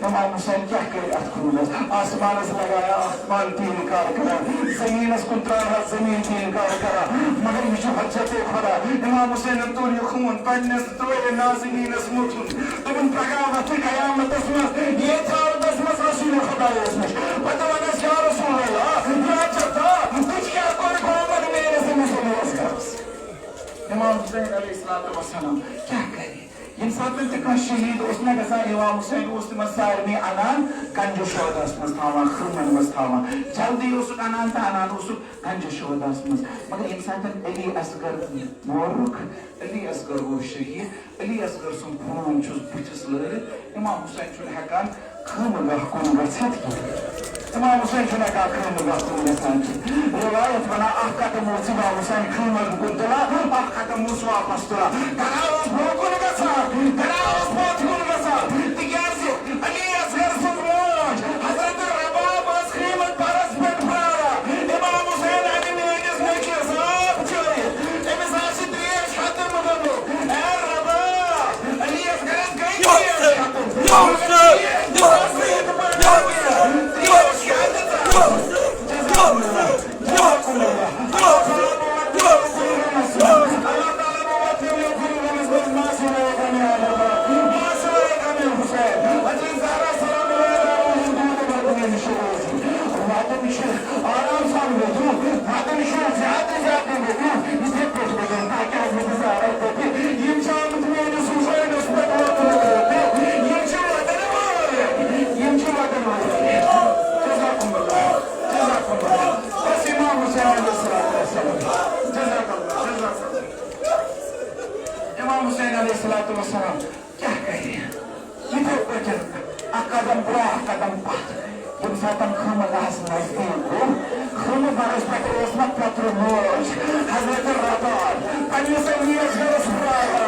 امام حسین کیا کری اتخونس آسمان اس لگایا آسمان تین کار کرا زمین اس کنترارا زمین تین کار کرا مگر یہ جو حجت خدا امام حسین انتور یہ خون پنس دوئے نازمین اس متن تمن پرگاوت قیامت اسمس یہ تھار دسمس رسول خدا اسمس پتوانس یا رسول اللہ یا چتا کچھ کیا کر گومن میرے سے مسئلہ اس کرس امام حسین علیہ السلام کیا کرے یم ساتن تہ کانٛہہ شہید اوس نہ گژھان امام حسین اوس تمن سارنٕے انان گنجہِ شوداہس منٛز تھاوان خٕرمن منٛز تھاوان جلدی اوسُکھ انان تہٕ انان اوسُکھ گنجہِ شوداہس منٛز مگر ییٚمہِ ساتہٕ علی اصغر مورُکھ علی اصغر گوٚو شہید علی اصغر سُنٛد خوٗن چھُس بٕتھِس لٲرِتھ امام حسین چھُنہٕ ہٮ۪کان خٲمہٕ کُن گٔژھِتھ کینٛہہ امام حسین چھُنہٕ ہٮ۪کان خٲمہٕ کُن گژھان کینٛہہ روایت ونان اکھ قدم اوس امام حسین خٲمَس کُن تُلان اکھ قدم اوس واپس تُلان گڑا اوس برٛونٛہہ کُن گژھان گڑا اوس پتھ کُن گژھان تِکیٛازِ علی اصغر سٕنٛز موج حضرت رباب ٲس خیمت پرس پٮ۪ٹھ پراران امام حسین انہِ میٲنِس نیٚچوِس آب چٲیِتھ أمِس آسہِ ترٛیش ختم گوٚمُت اے رباب علی اصغرس گٔے ترٛیش ختم امام حسین علیہ الصلوۃ والسلام کیا کرے یِتھے پٲٹھۍ اکھ قدم برٛونٛہہ اکھ قدم پتھ ییٚمہِ ساتہٕ خٲمہٕ گاہس نزدیٖک گوٚو خٲمہٕ گاہس پٮ۪ٹھ اوس نہ پترٕ موج حضرت رباب پننِس علی اصغرس پراران